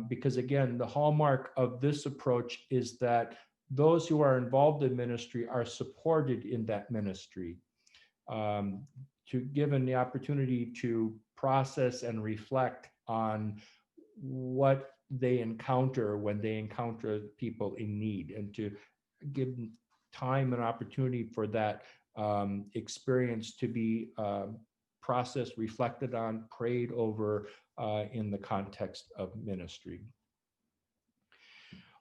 because again, the hallmark of this approach is that those who are involved in ministry are supported in that ministry, to given the opportunity to process and reflect on what they encounter when they encounter people in need, and to give them time and opportunity for that experience to be processed, reflected on, prayed over in the context of ministry.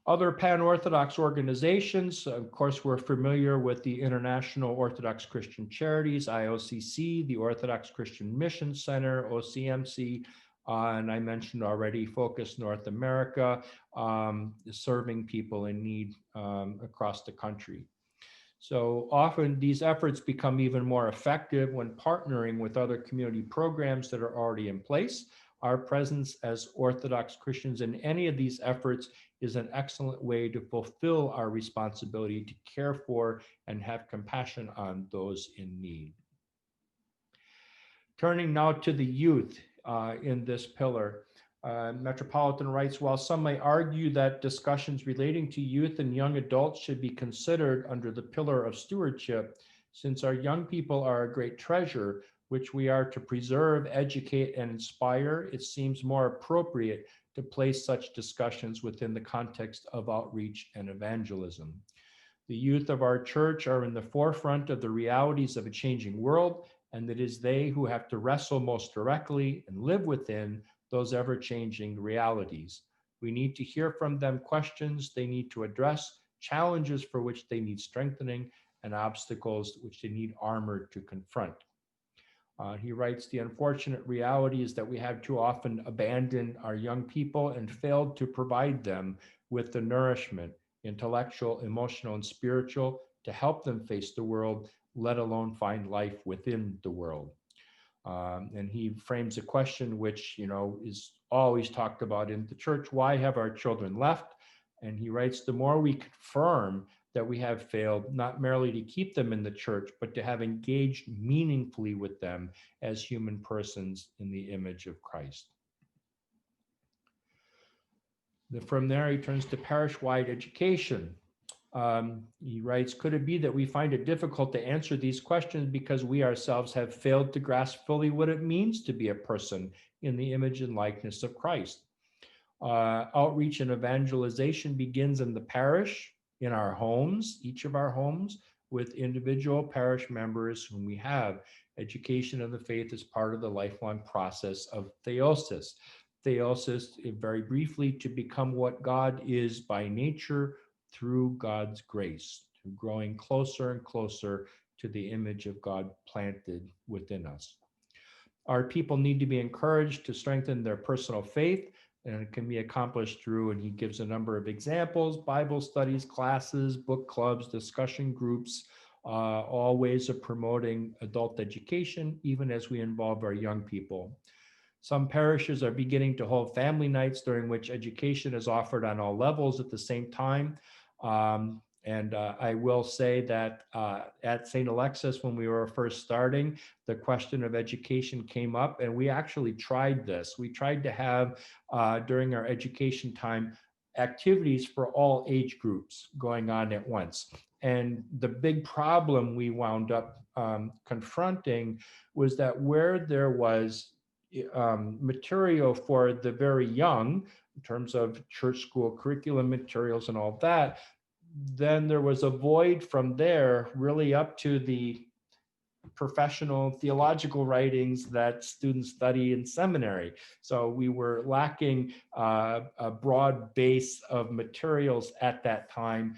Other pan-Orthodox organizations, of course, we're familiar with the International Orthodox Christian Charities, IOCC, the Orthodox Christian Mission Center, OCMC, and I mentioned already Focus North America, serving people in need across the country. So often these efforts become even more effective when partnering with other community programs that are already in place. Our presence as Orthodox Christians in any of these efforts is an excellent way to fulfill our responsibility to care for and have compassion on those in need. Turning now to the youth in this pillar. Metropolitan writes, while some may argue that discussions relating to youth and young adults should be considered under the pillar of stewardship, since our young people are a great treasure, which we are to preserve, educate, and inspire, it seems more appropriate to place such discussions within the context of outreach and evangelism. The youth of our church are in the forefront of the realities of a changing world, and it is they who have to wrestle most directly and live within those ever-changing realities. We need to hear from them questions they need to address, challenges for which they need strengthening, and obstacles which they need armor to confront. He writes, the unfortunate reality is that we have too often abandoned our young people and failed to provide them with the nourishment, intellectual, emotional, and spiritual, to help them face the world, let alone find life within the world. And he frames a question which, is always talked about in the church: why have our children left? And he writes, the more we confirm that we have failed, not merely to keep them in the church, but to have engaged meaningfully with them as human persons in the image of Christ. From there, he turns to parish-wide education. He writes, could it be that we find it difficult to answer these questions because we ourselves have failed to grasp fully what it means to be a person in the image and likeness of Christ? Outreach and evangelization begins in the parish, in our homes, each of our homes, with individual parish members whom we have. Education of the faith is part of the lifelong process of theosis. Theosis, very briefly, to become what God is by nature through God's grace, to growing closer and closer to the image of God planted within us. Our people need to be encouraged to strengthen their personal faith, and it can be accomplished through, and he gives a number of examples: Bible studies, classes, book clubs, discussion groups, all ways of promoting adult education, even as we involve our young people. Some parishes are beginning to hold family nights during which education is offered on all levels at the same time. And I will say that at St. Alexis, when we were first starting, the question of education came up, and we actually tried this. We tried to have, during our education time, activities for all age groups going on at once. And the big problem we wound up confronting was that where there was material for the very young, in terms of church school curriculum materials and all that, then there was a void from there really up to the professional theological writings that students study in seminary. So we were lacking a broad base of materials at that time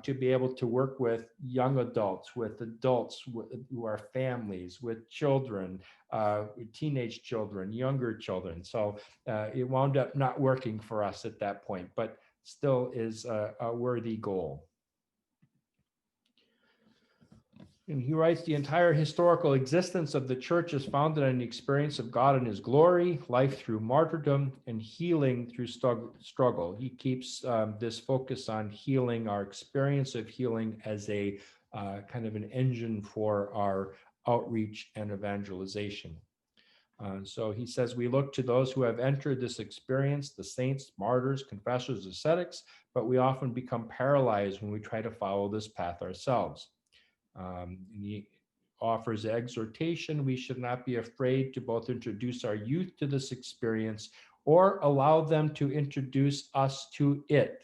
to be able to work with young adults, with adults who are families, with children, teenage children, younger children. So it wound up not working for us at that point, but still is a worthy goal. And he writes, the entire historical existence of the church is founded on the experience of God in his glory, life through martyrdom, and healing through struggle. He keeps this focus on healing, our experience of healing, as a kind of an engine for our outreach and evangelization. So he says, we look to those who have entered this experience, the saints, martyrs, confessors, ascetics, but we often become paralyzed when we try to follow this path ourselves. And he offers exhortation. We should not be afraid to both introduce our youth to this experience or allow them to introduce us to it.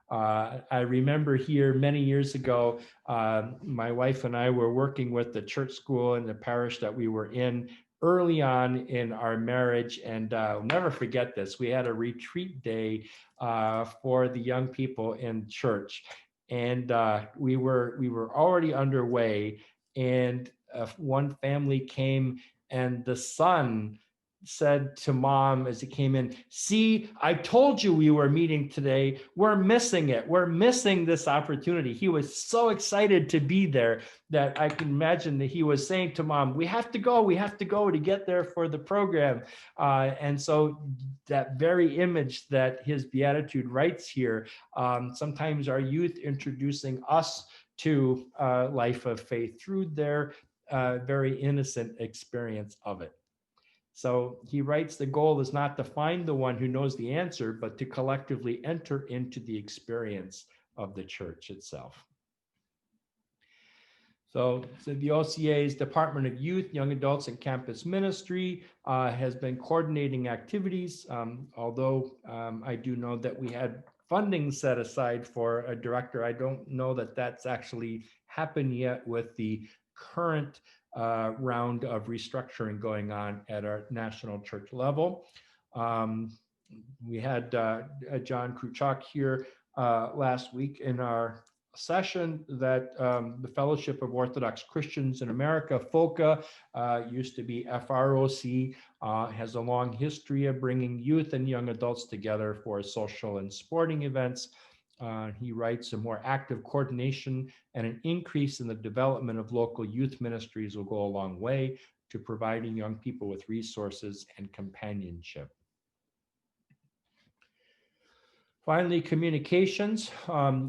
I remember here many years ago, my wife and I were working with the church school in the parish that we were in early on in our marriage, and I'll never forget this. We had a retreat day for the young people in church. And we were already underway, and one family came, and the son said to mom as he came in, see, I told you we were meeting today. We're missing it. We're missing this opportunity. He was so excited to be there that I can imagine that he was saying to mom, we have to go to get there for the program. And so that very image that his Beatitude writes here, sometimes our youth introducing us to life of faith through their very innocent experience of it. So he writes, the goal is not to find the one who knows the answer, but to collectively enter into the experience of the church itself. So the OCA's Department of Youth, Young Adults, and Campus Ministry has been coordinating activities, although I do know that we had funding set aside for a director. I don't know that that's actually happened yet with the current round of restructuring going on at our national church level. We had John Kruchak here last week in our session that the Fellowship of Orthodox Christians in America, FOCA, used to be FROC, has a long history of bringing youth and young adults together for social and sporting events. He writes, a more active coordination and an increase in the development of local youth ministries will go a long way to providing young people with resources and companionship. Finally, communications.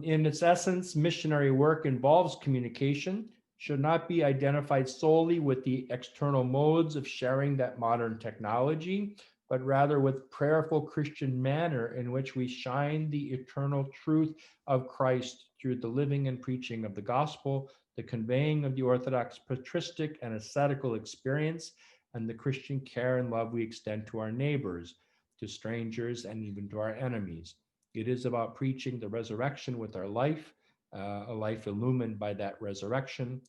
In its essence, missionary work involves communication, should not be identified solely with the external modes of sharing that modern technology, but rather with prayerful Christian manner in which we shine the eternal truth of Christ through the living and preaching of the gospel, the conveying of the Orthodox patristic and ascetical experience, and the Christian care and love we extend to our neighbors, to strangers, and even to our enemies. It is about preaching the resurrection with our life, a life illumined by that resurrection.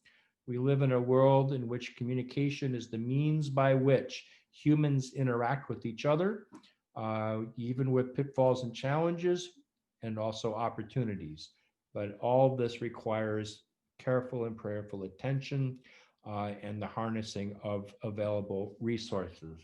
We live in a world in which communication is the means by which humans interact with each other, even with pitfalls and challenges, and also opportunities. But all this requires careful and prayerful attention and the harnessing of available resources.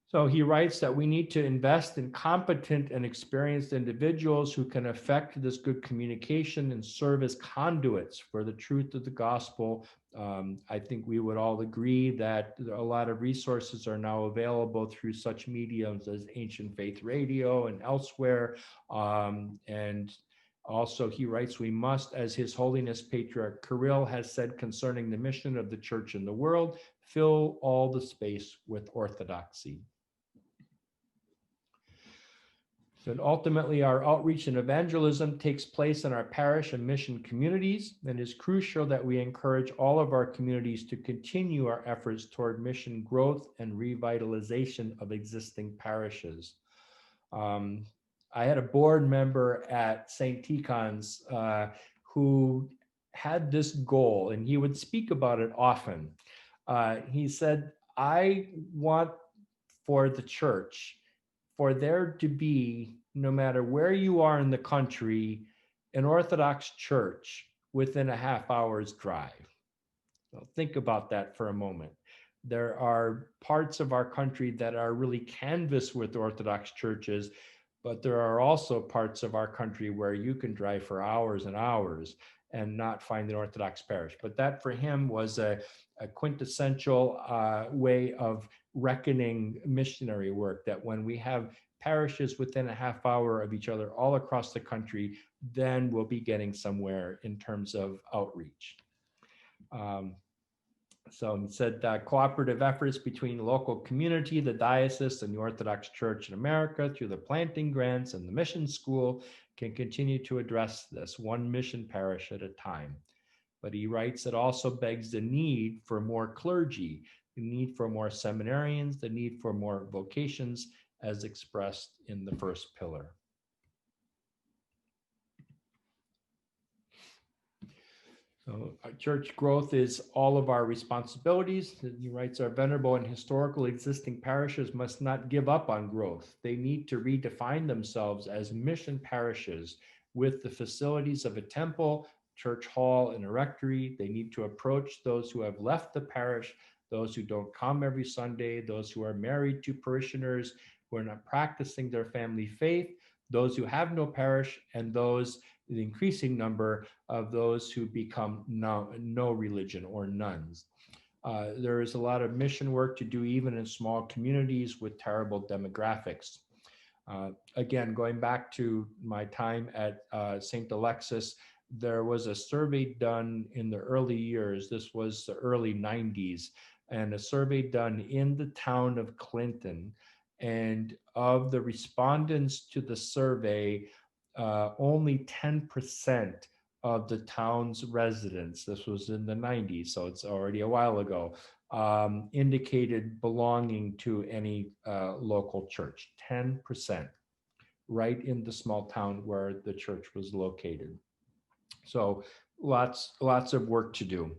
So he writes that we need to invest in competent and experienced individuals who can effect this good communication and serve as conduits for the truth of the gospel. I think we would all agree that a lot of resources are now available through such mediums as Ancient Faith Radio and elsewhere. And also he writes, we must, as His Holiness Patriarch Kirill has said concerning the mission of the church in the world, fill all the space with orthodoxy. And ultimately, our outreach and evangelism takes place in our parish and mission communities, and is crucial that we encourage all of our communities to continue our efforts toward mission growth and revitalization of existing parishes. I had a board member at St. Tikhon's who had this goal, and he would speak about it often. He said, I want for the church, for there to be, no matter where you are in the country, an Orthodox church within a half hour's drive. So think about that for a moment. There are parts of our country that are really canvassed with Orthodox churches, but there are also parts of our country where you can drive for hours and hours and not find an Orthodox parish. But that for him was a quintessential way of reckoning missionary work, that when we have parishes within a half hour of each other all across the country, then we'll be getting somewhere in terms of outreach. So he said cooperative efforts between the local community, the diocese, and the Orthodox Church in America through the planting grants and the mission school can continue to address this, one mission parish at a time. But he writes it also begs the need for more clergy, the need for more seminarians, the need for more vocations, as expressed in the first pillar. So church growth is all of our responsibilities. He writes, our venerable and historical existing parishes must not give up on growth. They need to redefine themselves as mission parishes with the facilities of a temple, church hall, and a rectory. They need to approach those who have left the parish, those who don't come every Sunday, those who are married to parishioners who are not practicing their family faith, those who have no parish, and those, the increasing number of those who become no religion or nuns. There is a lot of mission work to do even in small communities with terrible demographics. Again, going back to my time at St. Alexis, there was a survey done in the early years, this was the early 90s, and a survey done in the town of Clinton. And of the respondents to the survey, only 10% of the town's residents, this was in the 90s, so it's already a while ago, indicated belonging to any local church. 10%, right in the small town where the church was located. So lots of work to do.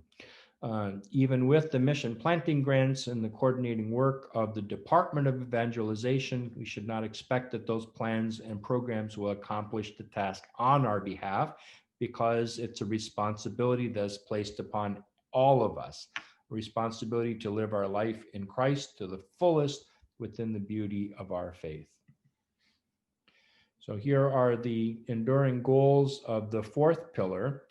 Even with the mission planting grants and the coordinating work of the Department of Evangelization, we should not expect that those plans and programs will accomplish the task on our behalf, because it's a responsibility that's placed upon all of us, a responsibility to live our life in Christ to the fullest within the beauty of our faith. So here are the enduring goals of the fourth pillar: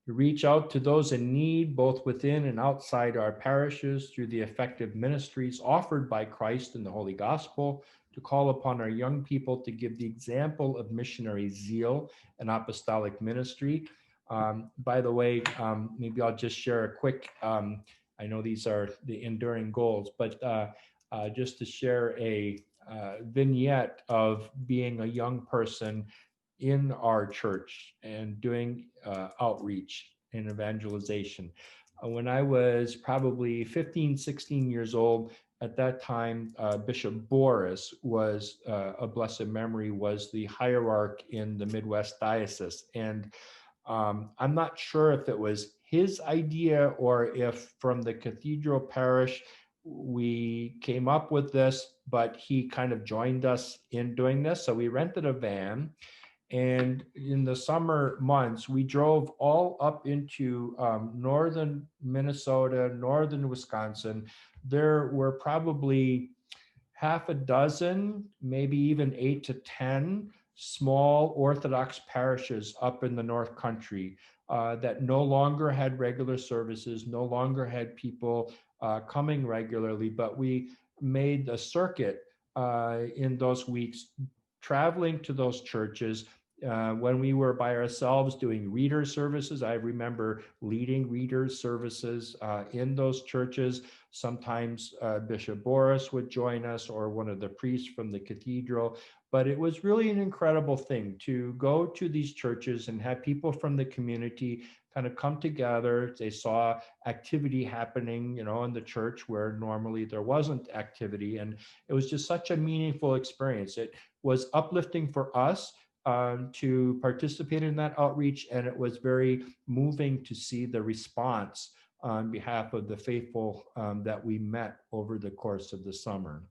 to reach out to those in need, both within and outside our parishes, through the effective ministries offered by Christ in the Holy Gospel, to call upon our young people to give the example of missionary zeal and apostolic ministry. By the way, maybe I'll just share a quick, I know these are the enduring goals, but just to share a vignette of being a young person in our church and doing outreach and evangelization. When I was probably 15, 16 years old, at that time, Bishop Boris was, a blessed memory, was the hierarch in the Midwest Diocese. And I'm not sure if it was his idea or if from the cathedral parish we came up with this, but he kind of joined us in doing this. So we rented a van, and in the summer months, we drove all up into northern Minnesota, northern Wisconsin. There were probably half a dozen, maybe even 8 to 10 small Orthodox parishes up in the North Country that no longer had regular services, no longer had people coming regularly, but we made a circuit in those weeks, traveling to those churches. When we were by ourselves doing reader services, I remember leading reader services in those churches. Sometimes Bishop Boris would join us, or one of the priests from the cathedral. But it was really an incredible thing to go to these churches and have people from the community kind of come together. They saw activity happening, in the church where normally there wasn't activity. And it was just such a meaningful experience. It was uplifting for us to participate in that outreach. And it was very moving to see the response on behalf of the faithful that we met over the course of the summer.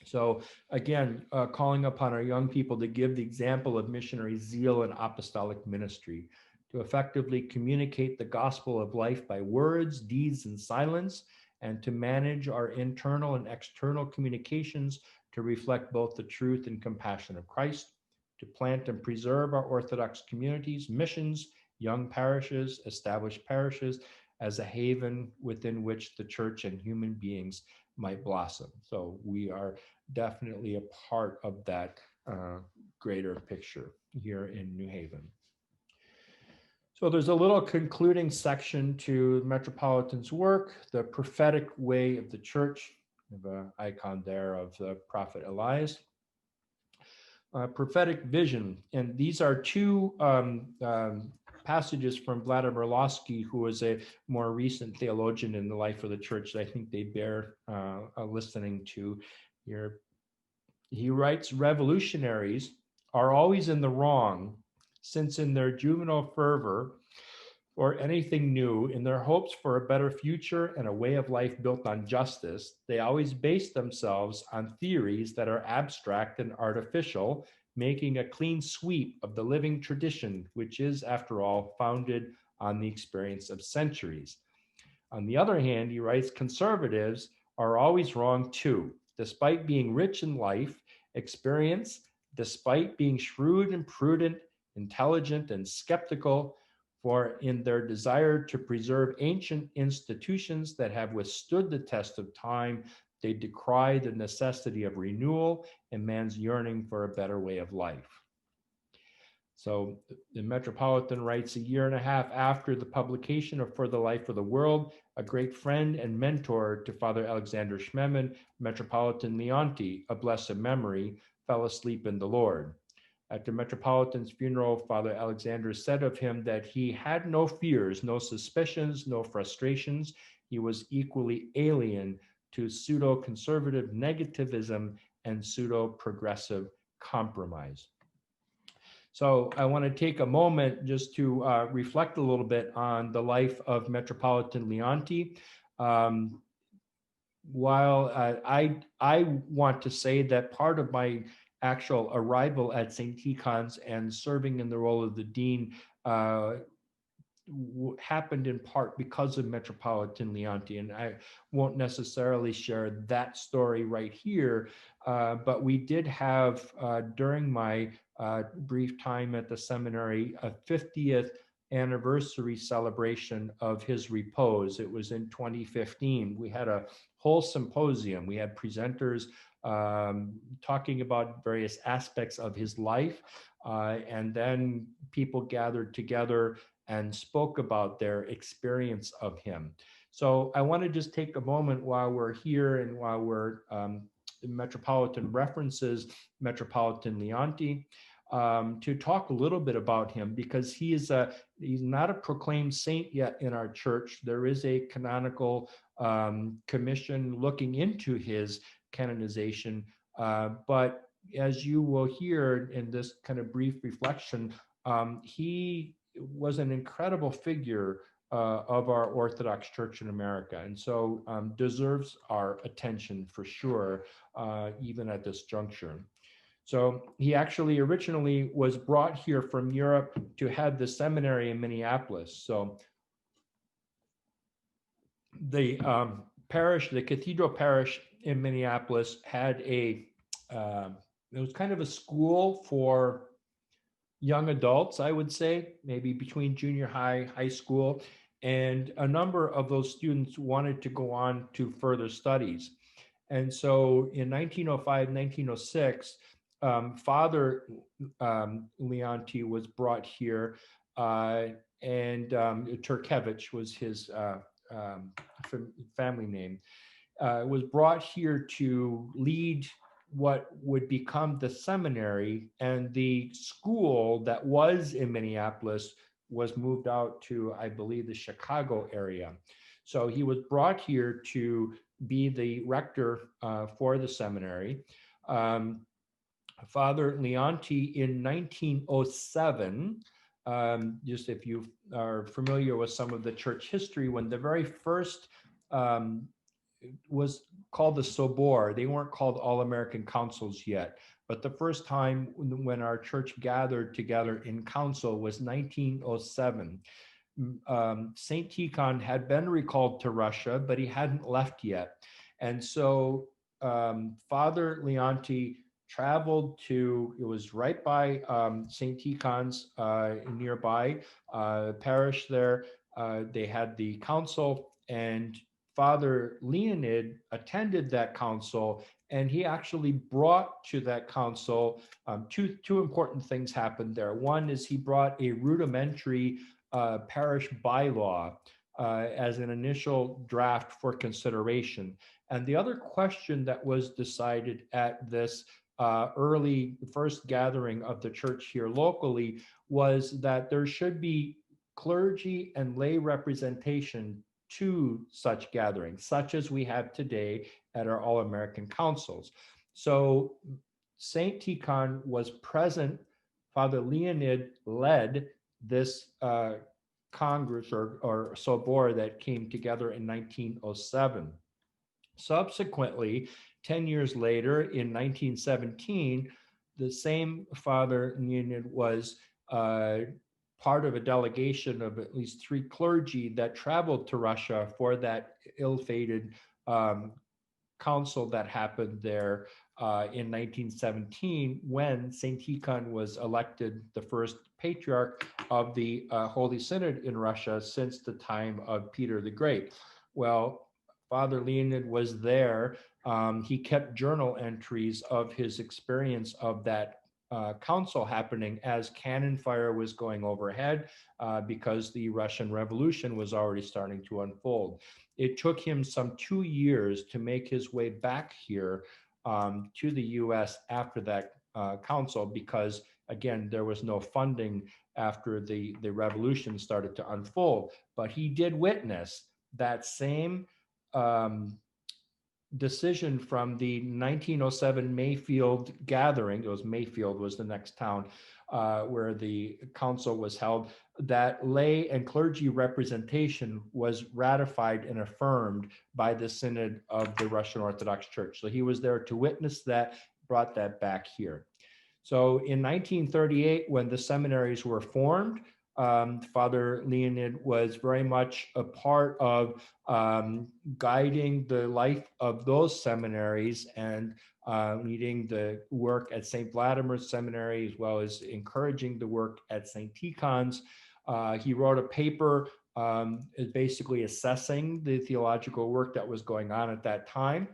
So again, calling upon our young people to give the example of missionary zeal and apostolic ministry, to effectively communicate the gospel of life by words, deeds, and silence, and to manage our internal and external communications to reflect both the truth and compassion of Christ, to plant and preserve our Orthodox communities, missions, young parishes, established parishes, as a haven within which the church and human beings might blossom. So we are definitely a part of that greater picture here in New Haven. So there's a little concluding section to Metropolitan's work, the prophetic way of the church. We have an icon there of the prophet Elias. Prophetic vision, and these are two passages from Vladimir Losky, who was a more recent theologian in the life of the church that I think they bear listening to here. He writes, revolutionaries are always in the wrong, since in their juvenile fervor or anything new, in their hopes for a better future and a way of life built on justice, they always base themselves on theories that are abstract and artificial, making a clean sweep of the living tradition, which is, after all, founded on the experience of centuries. On the other hand, he writes, conservatives are always wrong too. Despite being rich in life, experience, despite being shrewd and prudent, intelligent and skeptical, for in their desire to preserve ancient institutions that have withstood the test of time, they decry the necessity of renewal and man's yearning for a better way of life. So the Metropolitan writes, a year and a half after the publication of For the Life of the World, a great friend and mentor to Father Alexander Schmemann, Metropolitan Leonti, a blessed memory, fell asleep in the Lord. At the Metropolitan's funeral, Father Alexander said of him that he had no fears, no suspicions, no frustrations. He was equally alien to pseudo-conservative negativism and pseudo-progressive compromise. So I want to take a moment just to reflect a little bit on the life of Metropolitan Leonti. While I want to say that part of my actual arrival at St. Tikhon's and serving in the role of the dean happened in part because of Metropolitan Leonti, and I won't necessarily share that story right here, but we did have, during my brief time at the seminary, a 50th anniversary celebration of his repose. It was in 2015. We had a whole symposium. We had presenters talking about various aspects of his life, and then people gathered together and spoke about their experience of him. So I want to just take a moment while we're here and while we're Metropolitan references Metropolitan Leonti to talk a little bit about him, because he's not a proclaimed saint yet in our church. There is a canonical commission looking into his canonization, but as you will hear in this kind of brief reflection, he was an incredible figure of our Orthodox Church in America, and so deserves our attention for sure, even at this juncture. So he actually originally was brought here from Europe to head the seminary in Minneapolis. So the parish, the cathedral parish in Minneapolis, had it was kind of a school for young adults, I would say, maybe between junior high, high school, and a number of those students wanted to go on to further studies. And so in 1905, 1906, Father Leonti was brought here, and Turkevich was his family name, was brought here to lead what would become the seminary, and the school that was in Minneapolis was moved out to, I believe, the Chicago area. So he was brought here to be the rector for the seminary. Father Leonti in 1907, just if you are familiar with some of the church history, when the very first was called the Sobor. They weren't called All-American Councils yet, but the first time when our church gathered together in council was 1907. St. Tikhon had been recalled to Russia, but he hadn't left yet. And so Father Leonti traveled to, it was right by St. Tikhon's nearby parish there. They had the council, and Father Leonid attended that council, and he actually brought to that council two important things happened there. One is he brought a rudimentary parish bylaw as an initial draft for consideration. And the other question that was decided at this early first gathering of the church here locally was that there should be clergy and lay representation to such gatherings, such as we have today at our All-American Councils. So St. Tikhon was present. Father Leonid led this Congress or Sobor that came together in 1907. Subsequently, 10 years later, in 1917, the same Father Leonid was part of a delegation of at least 3 clergy that traveled to Russia for that ill-fated council that happened there in 1917, when St. Tikhon was elected the first patriarch of the Holy Synod in Russia since the time of Peter the Great. Well, Father Leonid was there. He kept journal entries of his experience of that council happening as cannon fire was going overhead because the Russian Revolution was already starting to unfold. It took him some 2 years to make his way back here to the US after that council, because again, there was no funding after the revolution started to unfold. But he did witness that same decision from the 1907 Mayfield gathering. It was Mayfield was the next town where the council was held, that lay and clergy representation was ratified and affirmed by the Synod of the Russian Orthodox Church. So he was there to witness that, brought that back here. So in 1938, when the seminaries were formed, Father Leonid was very much a part of guiding the life of those seminaries and leading the work at St. Vladimir's Seminary, as well as encouraging the work at St. Tikhon's. He wrote a paper basically assessing the theological work that was going on at that time.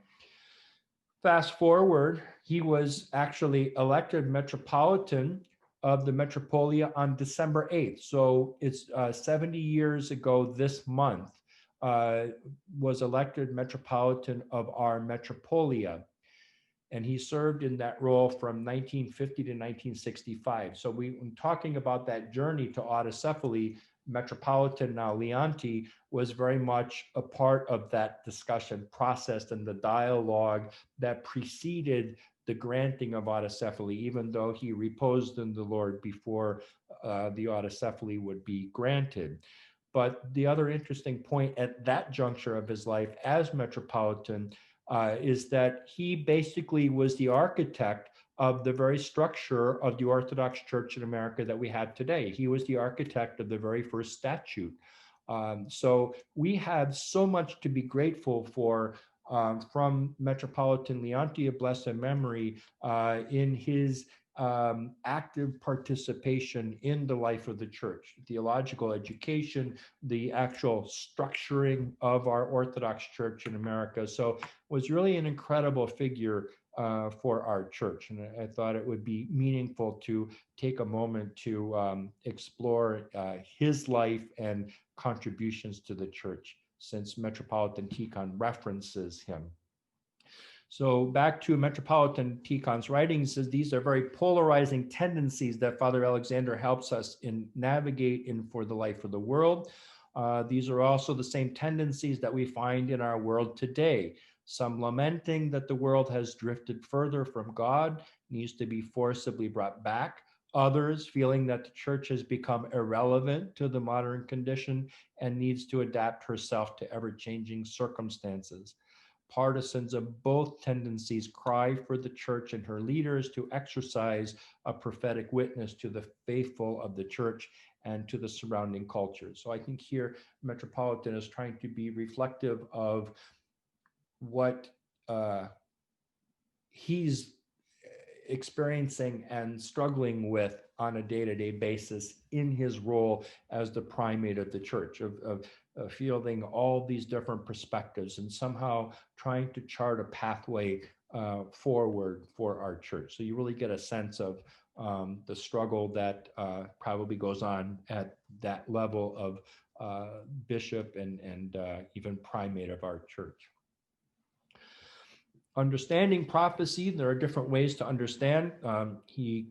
Fast forward, he was actually elected Metropolitan of the Metropolia on December 8th. So it's 70 years ago this month, was elected Metropolitan of our Metropolia. And he served in that role from 1950 to 1965. So when talking about that journey to autocephaly, Metropolitan now Leonti was very much a part of that discussion process and the dialogue that preceded the granting of autocephaly, even though he reposed in the Lord before the autocephaly would be granted. But the other interesting point at that juncture of his life as Metropolitan is that he basically was the architect of the very structure of the Orthodox Church in America that we have today. He was the architect of the very first statute. So we have so much to be grateful for from Metropolitan Leonti of blessed memory in his active participation in the life of the church, theological education, the actual structuring of our Orthodox Church in America. So was really an incredible figure for our church. And I thought it would be meaningful to take a moment to explore his life and contributions to the church, since Metropolitan Tikhon references him. So back to Metropolitan Tikhon's writings, says these are very polarizing tendencies that Father Alexander helps us in navigate in for the life of the world. These are also the same tendencies that we find in our world today. Some lamenting that the world has drifted further from God, needs to be forcibly brought back. Others feeling that the church has become irrelevant to the modern condition and needs to adapt herself to ever-changing circumstances. Partisans of both tendencies cry for the church and her leaders to exercise a prophetic witness to the faithful of the church and to the surrounding culture. So I think here Metropolitan is trying to be reflective of what he's experiencing and struggling with on a day-to-day basis in his role as the primate of the church, of fielding all these different perspectives and somehow trying to chart a pathway forward for our church. So you really get a sense of the struggle that probably goes on at that level of bishop and even primate of our church. Understanding prophecy, there are different ways to understand. He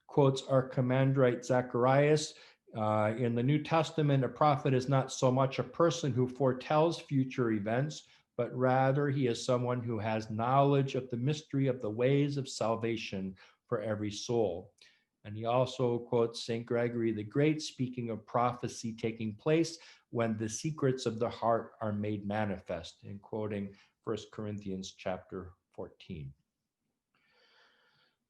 quotes Archimandrite Zacharias. In the New Testament, a prophet is not so much a person who foretells future events, but rather he is someone who has knowledge of the mystery of the ways of salvation for every soul. And he also quotes St. Gregory the Great, speaking of prophecy taking place when the secrets of the heart are made manifest, and quoting 1 Corinthians chapter 14.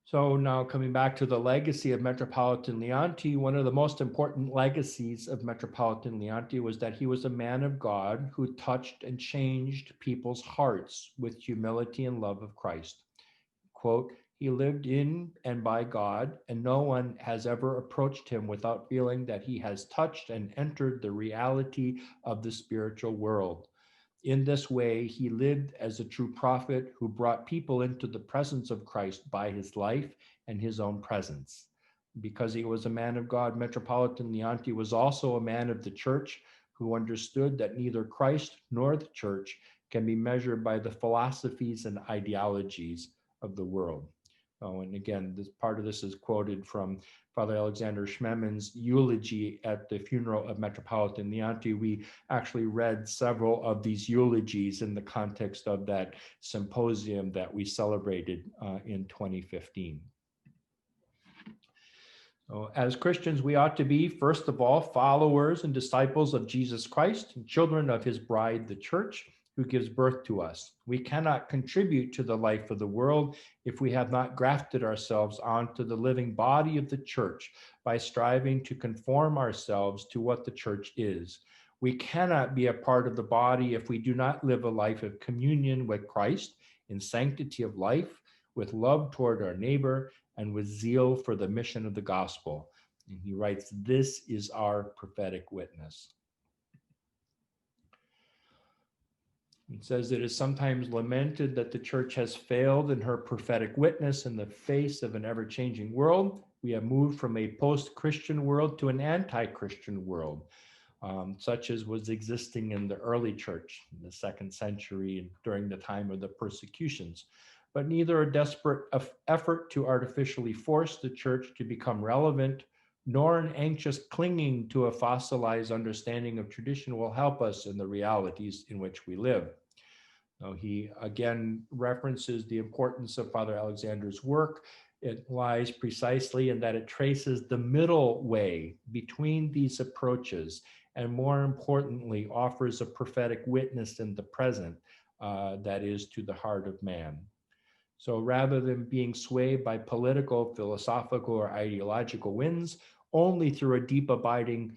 So now coming back to the legacy of Metropolitan Leonti, one of the most important legacies of Metropolitan Leonti was that he was a man of God who touched and changed people's hearts with humility and love of Christ. Quote, he lived in and by God, and no one has ever approached him without feeling that he has touched and entered the reality of the spiritual world. In this way, he lived as a true prophet who brought people into the presence of Christ by his life and his own presence. Because he was a man of God, Metropolitan Leonti was also a man of the church who understood that neither Christ nor the church can be measured by the philosophies and ideologies of the world. Oh, and again, this part of this is quoted from Father Alexander Schmemann's eulogy at the funeral of Metropolitan Leonti. We actually read several of these eulogies in the context of that symposium that we celebrated in 2015. So as Christians, we ought to be, first of all, followers and disciples of Jesus Christ, and children of his bride, the church, who gives birth to us. We cannot contribute to the life of the world if we have not grafted ourselves onto the living body of the church by striving to conform ourselves to what the church is. We cannot be a part of the body if we do not live a life of communion with Christ in sanctity of life, with love toward our neighbor, and with zeal for the mission of the gospel. And he writes, this is our prophetic witness. It says it is sometimes lamented that the church has failed in her prophetic witness in the face of an ever-changing world. We have moved from a post-Christian world to an anti-Christian world, such as was existing in the early church in the 2nd century and during the time of the persecutions. But neither a desperate effort to artificially force the church to become relevant, nor an anxious clinging to a fossilized understanding of tradition will help us in the realities in which we live. Now, he again references the importance of Father Alexander's work. It lies precisely in that it traces the middle way between these approaches, and more importantly, offers a prophetic witness in the present, that is, to the heart of man. So rather than being swayed by political, philosophical, or ideological winds, only through a deep abiding,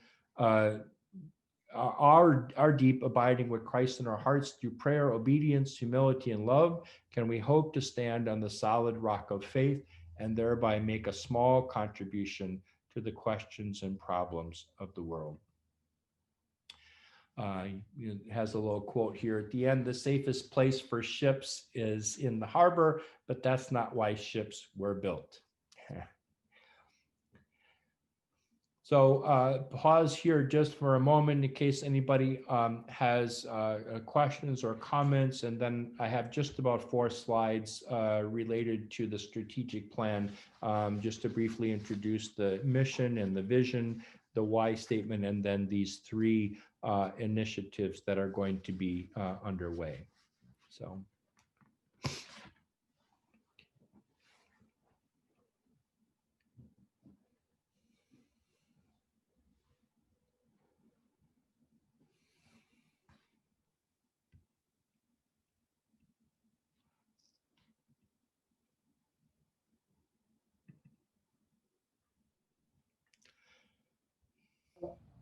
our deep abiding with Christ in our hearts through prayer, obedience, humility, and love, can we hope to stand on the solid rock of faith and thereby make a small contribution to the questions and problems of the world. It has a little quote here at the end: the safest place for ships is in the harbor, but that's not why ships were built. So pause here just for a moment in case anybody has questions or comments, and then I have just about 4 slides related to the strategic plan, just to briefly introduce the mission and the vision, the why statement, and then these 3 initiatives that are going to be underway. So.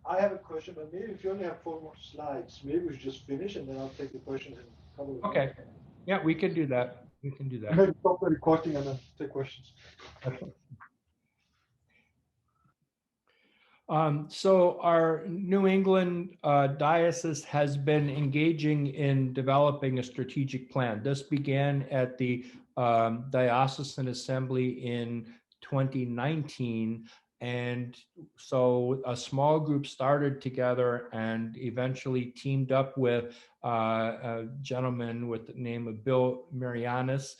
I have a question, but maybe if you only have 4 more slides, maybe we should just finish and then I'll take the questions in a couple of
Okay.
minutes.
Yeah, we can do that. We can do that.
Maybe stop the recording and then take questions.
So our New England diocese has been engaging in developing a strategic plan. This began at the Diocesan Assembly in 2019. And so a small group started together and eventually teamed up with a gentleman with the name of Bill Marianis.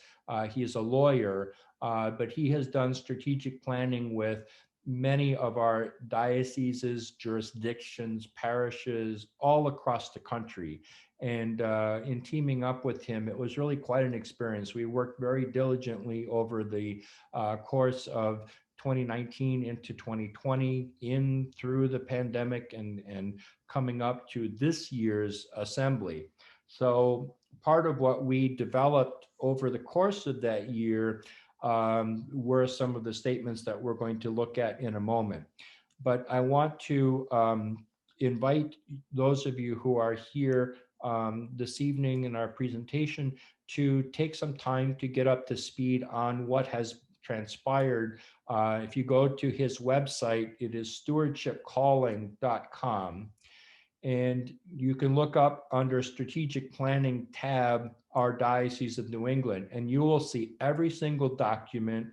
He is a lawyer, but he has done strategic planning with many of our dioceses, jurisdictions, parishes all across the country. And in teaming up with him, it was really quite an experience. We worked very diligently over the course of 2019 into 2020, in through the pandemic, and coming up to this year's assembly. So part of what we developed over the course of that year were some of the statements that we're going to look at in a moment. But I want to invite those of you who are here this evening in our presentation to take some time to get up to speed on what has transpired. If you go to his website, it is stewardshipcalling.com. And you can look up under strategic planning tab, our Diocese of New England, and you will see every single document,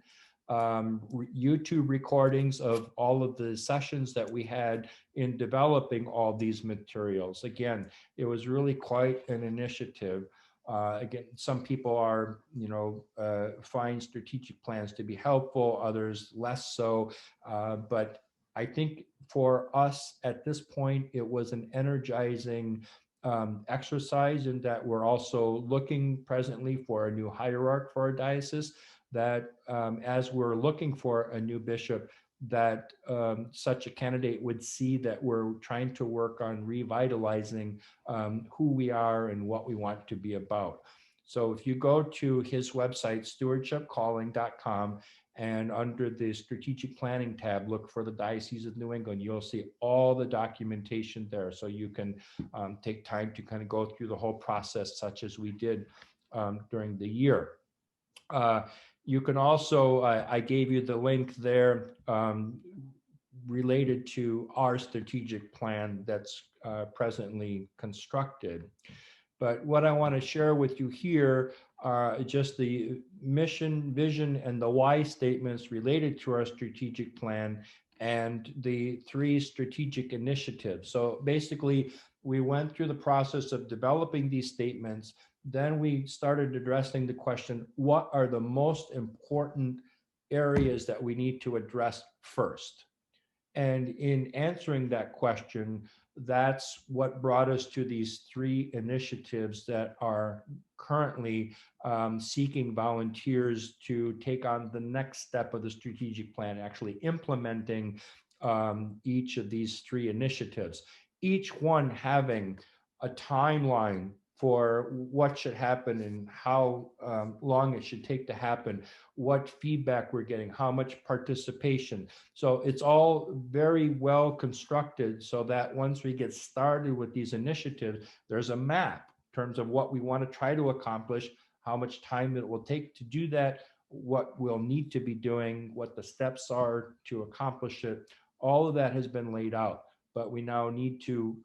YouTube recordings of all of the sessions that we had in developing all these materials. Again, it was really quite an initiative. Again, some people are, find strategic plans to be helpful, others less so, but I think for us at this point, it was an energizing exercise in that we're also looking presently for a new hierarch for our diocese, that as we're looking for a new bishop, that such a candidate would see that we're trying to work on revitalizing who we are and what we want to be about. So if you go to his website, stewardshipcalling.com, and under the strategic planning tab, look for the Diocese of New England. You'll see all the documentation there. So you can take time to kind of go through the whole process, such as we did during the year. You can also, I gave you the link there related to our strategic plan that's presently constructed. But what I want to share with you here are just the mission, vision, and the why statements related to our strategic plan and the 3 strategic initiatives. So basically, we went through the process of developing these statements. Then we started addressing the question, what are the most important areas that we need to address first? And in answering that question, that's what brought us to these 3 initiatives that are currently seeking volunteers to take on the next step of the strategic plan, actually implementing each of these 3 initiatives, each one having a timeline for what should happen and how long it should take to happen, what feedback we're getting, how much participation. So it's all very well constructed so that once we get started with these initiatives, there's a map in terms of what we want to try to accomplish, how much time it will take to do that, what we'll need to be doing, what the steps are to accomplish it. All of that has been laid out, but we now need to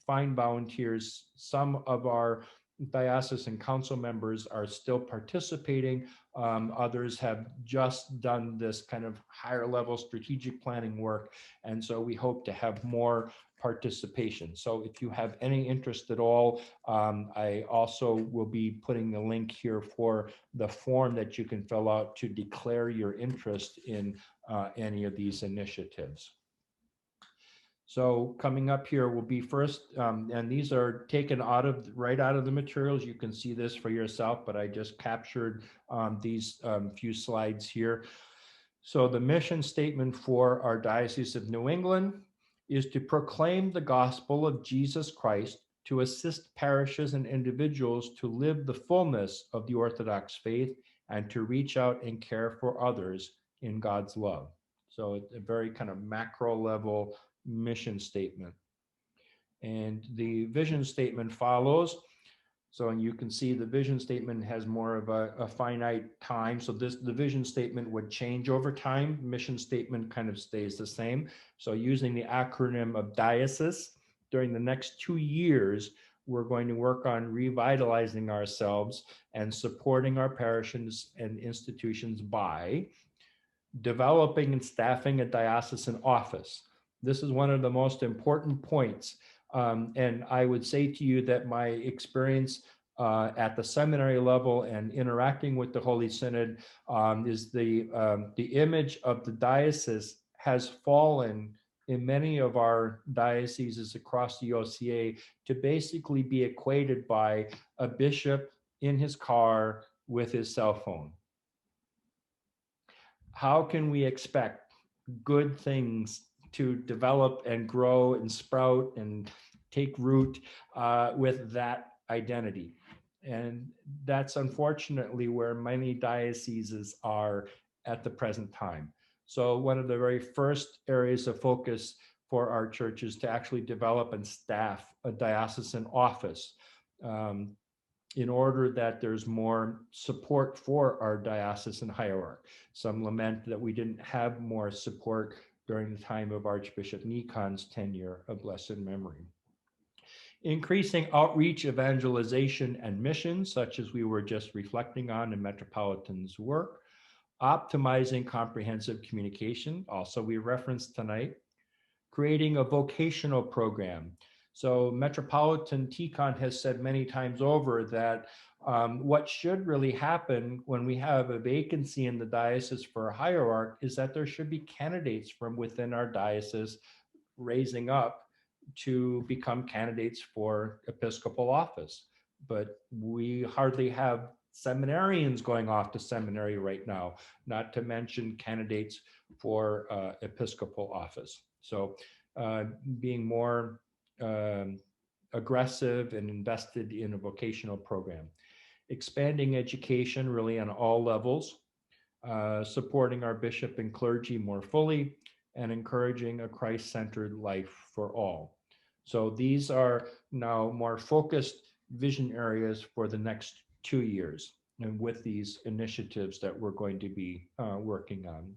find volunteers. Some of our diocesan council members are still participating. Others have just done this kind of higher level strategic planning work. And so we hope to have more participation. So if you have any interest at all, I also will be putting the link here for the form that you can fill out to declare your interest in any of these initiatives. So coming up here will be first, and these are taken right out of the materials. You can see this for yourself, but I just captured these few slides here. So the mission statement for our Diocese of New England is to proclaim the gospel of Jesus Christ, to assist parishes and individuals to live the fullness of the Orthodox faith, and to reach out and care for others in God's love. So it's a very kind of macro level mission statement. And the vision statement follows. So, and you can see the vision statement has more of a finite time. So the vision statement would change over time. Mission statement kind of stays the same. So using the acronym of diocese, during the next 2 years, we're going to work on revitalizing ourselves and supporting our parishes and institutions by developing and staffing a diocesan office. This is one of the most important points. And I would say to you that my experience at the seminary level and interacting with the Holy Synod is the image of the diocese has fallen in many of our dioceses across the OCA to basically be equated by a bishop in his car with his cell phone. How can we expect good things to develop and grow and sprout and take root with that identity? And that's unfortunately where many dioceses are at the present time. So one of the very first areas of focus for our church is to actually develop and staff a diocesan office in order that there's more support for our diocesan hierarch. Some lament that we didn't have more support during the time of Archbishop Nikon's tenure of blessed memory. Increasing outreach, evangelization, and mission, such as we were just reflecting on in Metropolitan's work. Optimizing comprehensive communication, also we referenced tonight. Creating a vocational program. So Metropolitan Tikhon has said many times over that what should really happen when we have a vacancy in the diocese for a hierarch is that there should be candidates from within our diocese raising up to become candidates for episcopal office. But we hardly have seminarians going off to seminary right now, not to mention candidates for episcopal office. So being more aggressive and invested in a vocational program. Expanding education really on all levels, supporting our bishop and clergy more fully, and encouraging a Christ-centered life for all. So these are now more focused vision areas for the next 2 years, and with these initiatives that we're going to be working on.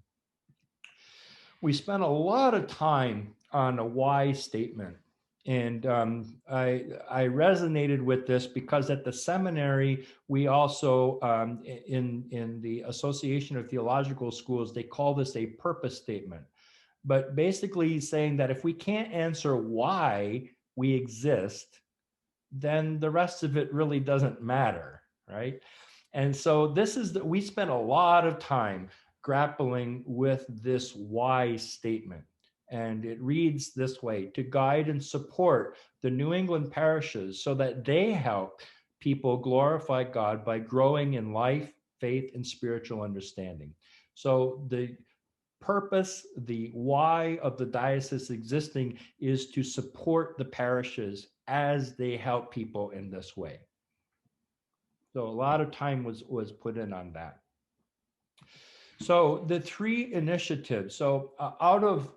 We spent a lot of time on a why statement. And I resonated with this because at the seminary, we also, in the Association of Theological Schools, they call this a purpose statement. But basically saying that if we can't answer why we exist, then the rest of it really doesn't matter, right? And so this is that we spent a lot of time grappling with this why statement. And it reads this way: to guide and support the New England parishes so that they help people glorify God by growing in life, faith, and spiritual understanding. So the purpose, the why of the diocese existing is to support the parishes as they help people in this way. So a lot of time was put in on that. So the 3 initiatives, so out of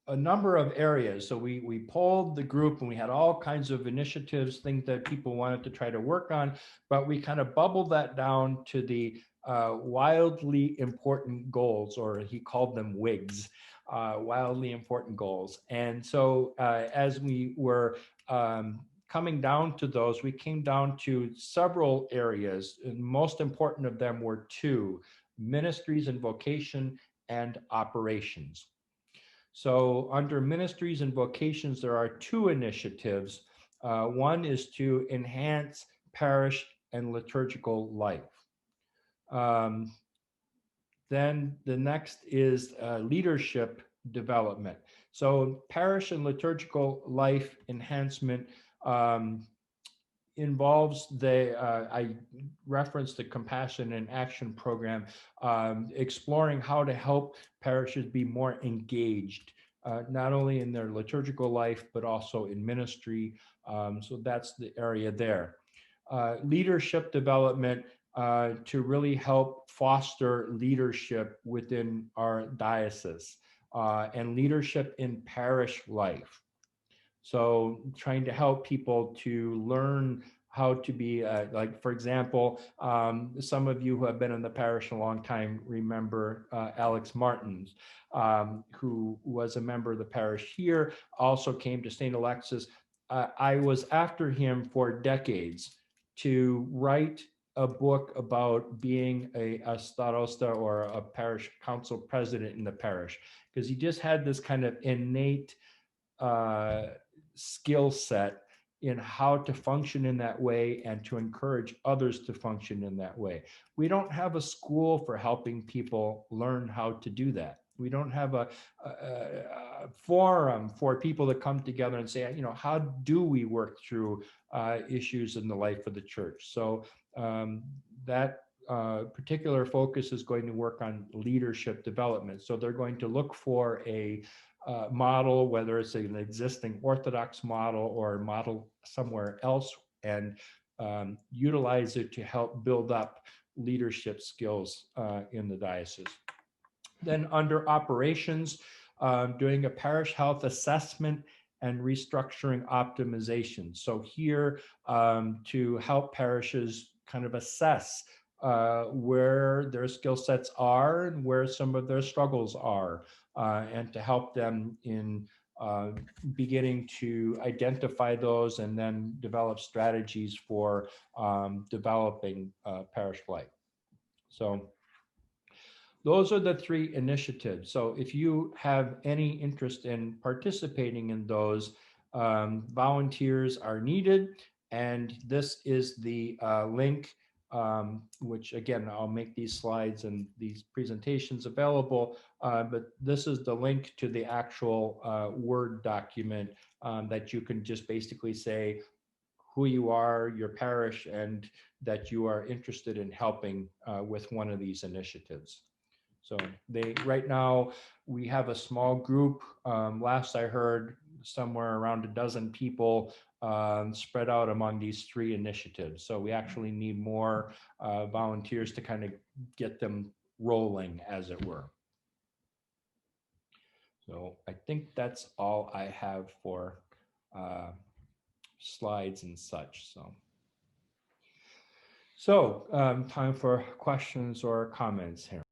a number of areas, so we polled the group and we had all kinds of initiatives, things that people wanted to try to work on, but we kind of bubbled that down to the wildly important goals, or he called them WIGs, wildly important goals. And so as we were coming down to those, we came down to several areas, and most important of them were two: ministries and vocation and operations. So under ministries and vocations, there are two initiatives. One is to enhance parish and liturgical life. Then the next is leadership development. So parish and liturgical life enhancement involves I referenced the Compassion in Action program, exploring how to help parishes be more engaged, not only in their liturgical life, but also in ministry. So that's the area there. Leadership development, to really help foster leadership within our diocese, and leadership in parish life. So trying to help people to learn how to be, like, for example, some of you who have been in the parish a long time remember Alex Martins, who was a member of the parish here, also came to St. Alexis. I was after him for decades to write a book about being a starosta, or a parish council president in the parish, because he just had this kind of innate skill set in how to function in that way and to encourage others to function in that way. We don't have a school for helping people learn how to do that. We don't have a forum for people to come together and say, you know, how do we work through issues in the life of the church? So that particular focus is going to work on leadership development. So they're going to look for a model, whether it's an existing Orthodox model or a model somewhere else, and utilize it to help build up leadership skills in the diocese. Then under operations, doing a parish health assessment and restructuring optimization. So here, to help parishes kind of assess where their skill sets are and where some of their struggles are, and to help them in beginning to identify those and then develop strategies for developing parish life. So those are the three initiatives. So if you have any interest in participating in those, volunteers are needed. And this is the link, which again, I'll make these slides and these presentations available, but this is the link to the actual Word document that you can just basically say who you are, your parish, and that you are interested in helping with one of these initiatives. So right now we have a small group. Last I heard, somewhere around a dozen people spread out among these three initiatives. So we actually need more volunteers to kind of get them rolling, as it were. So I think that's all I have for slides and such. So time for questions or comments here.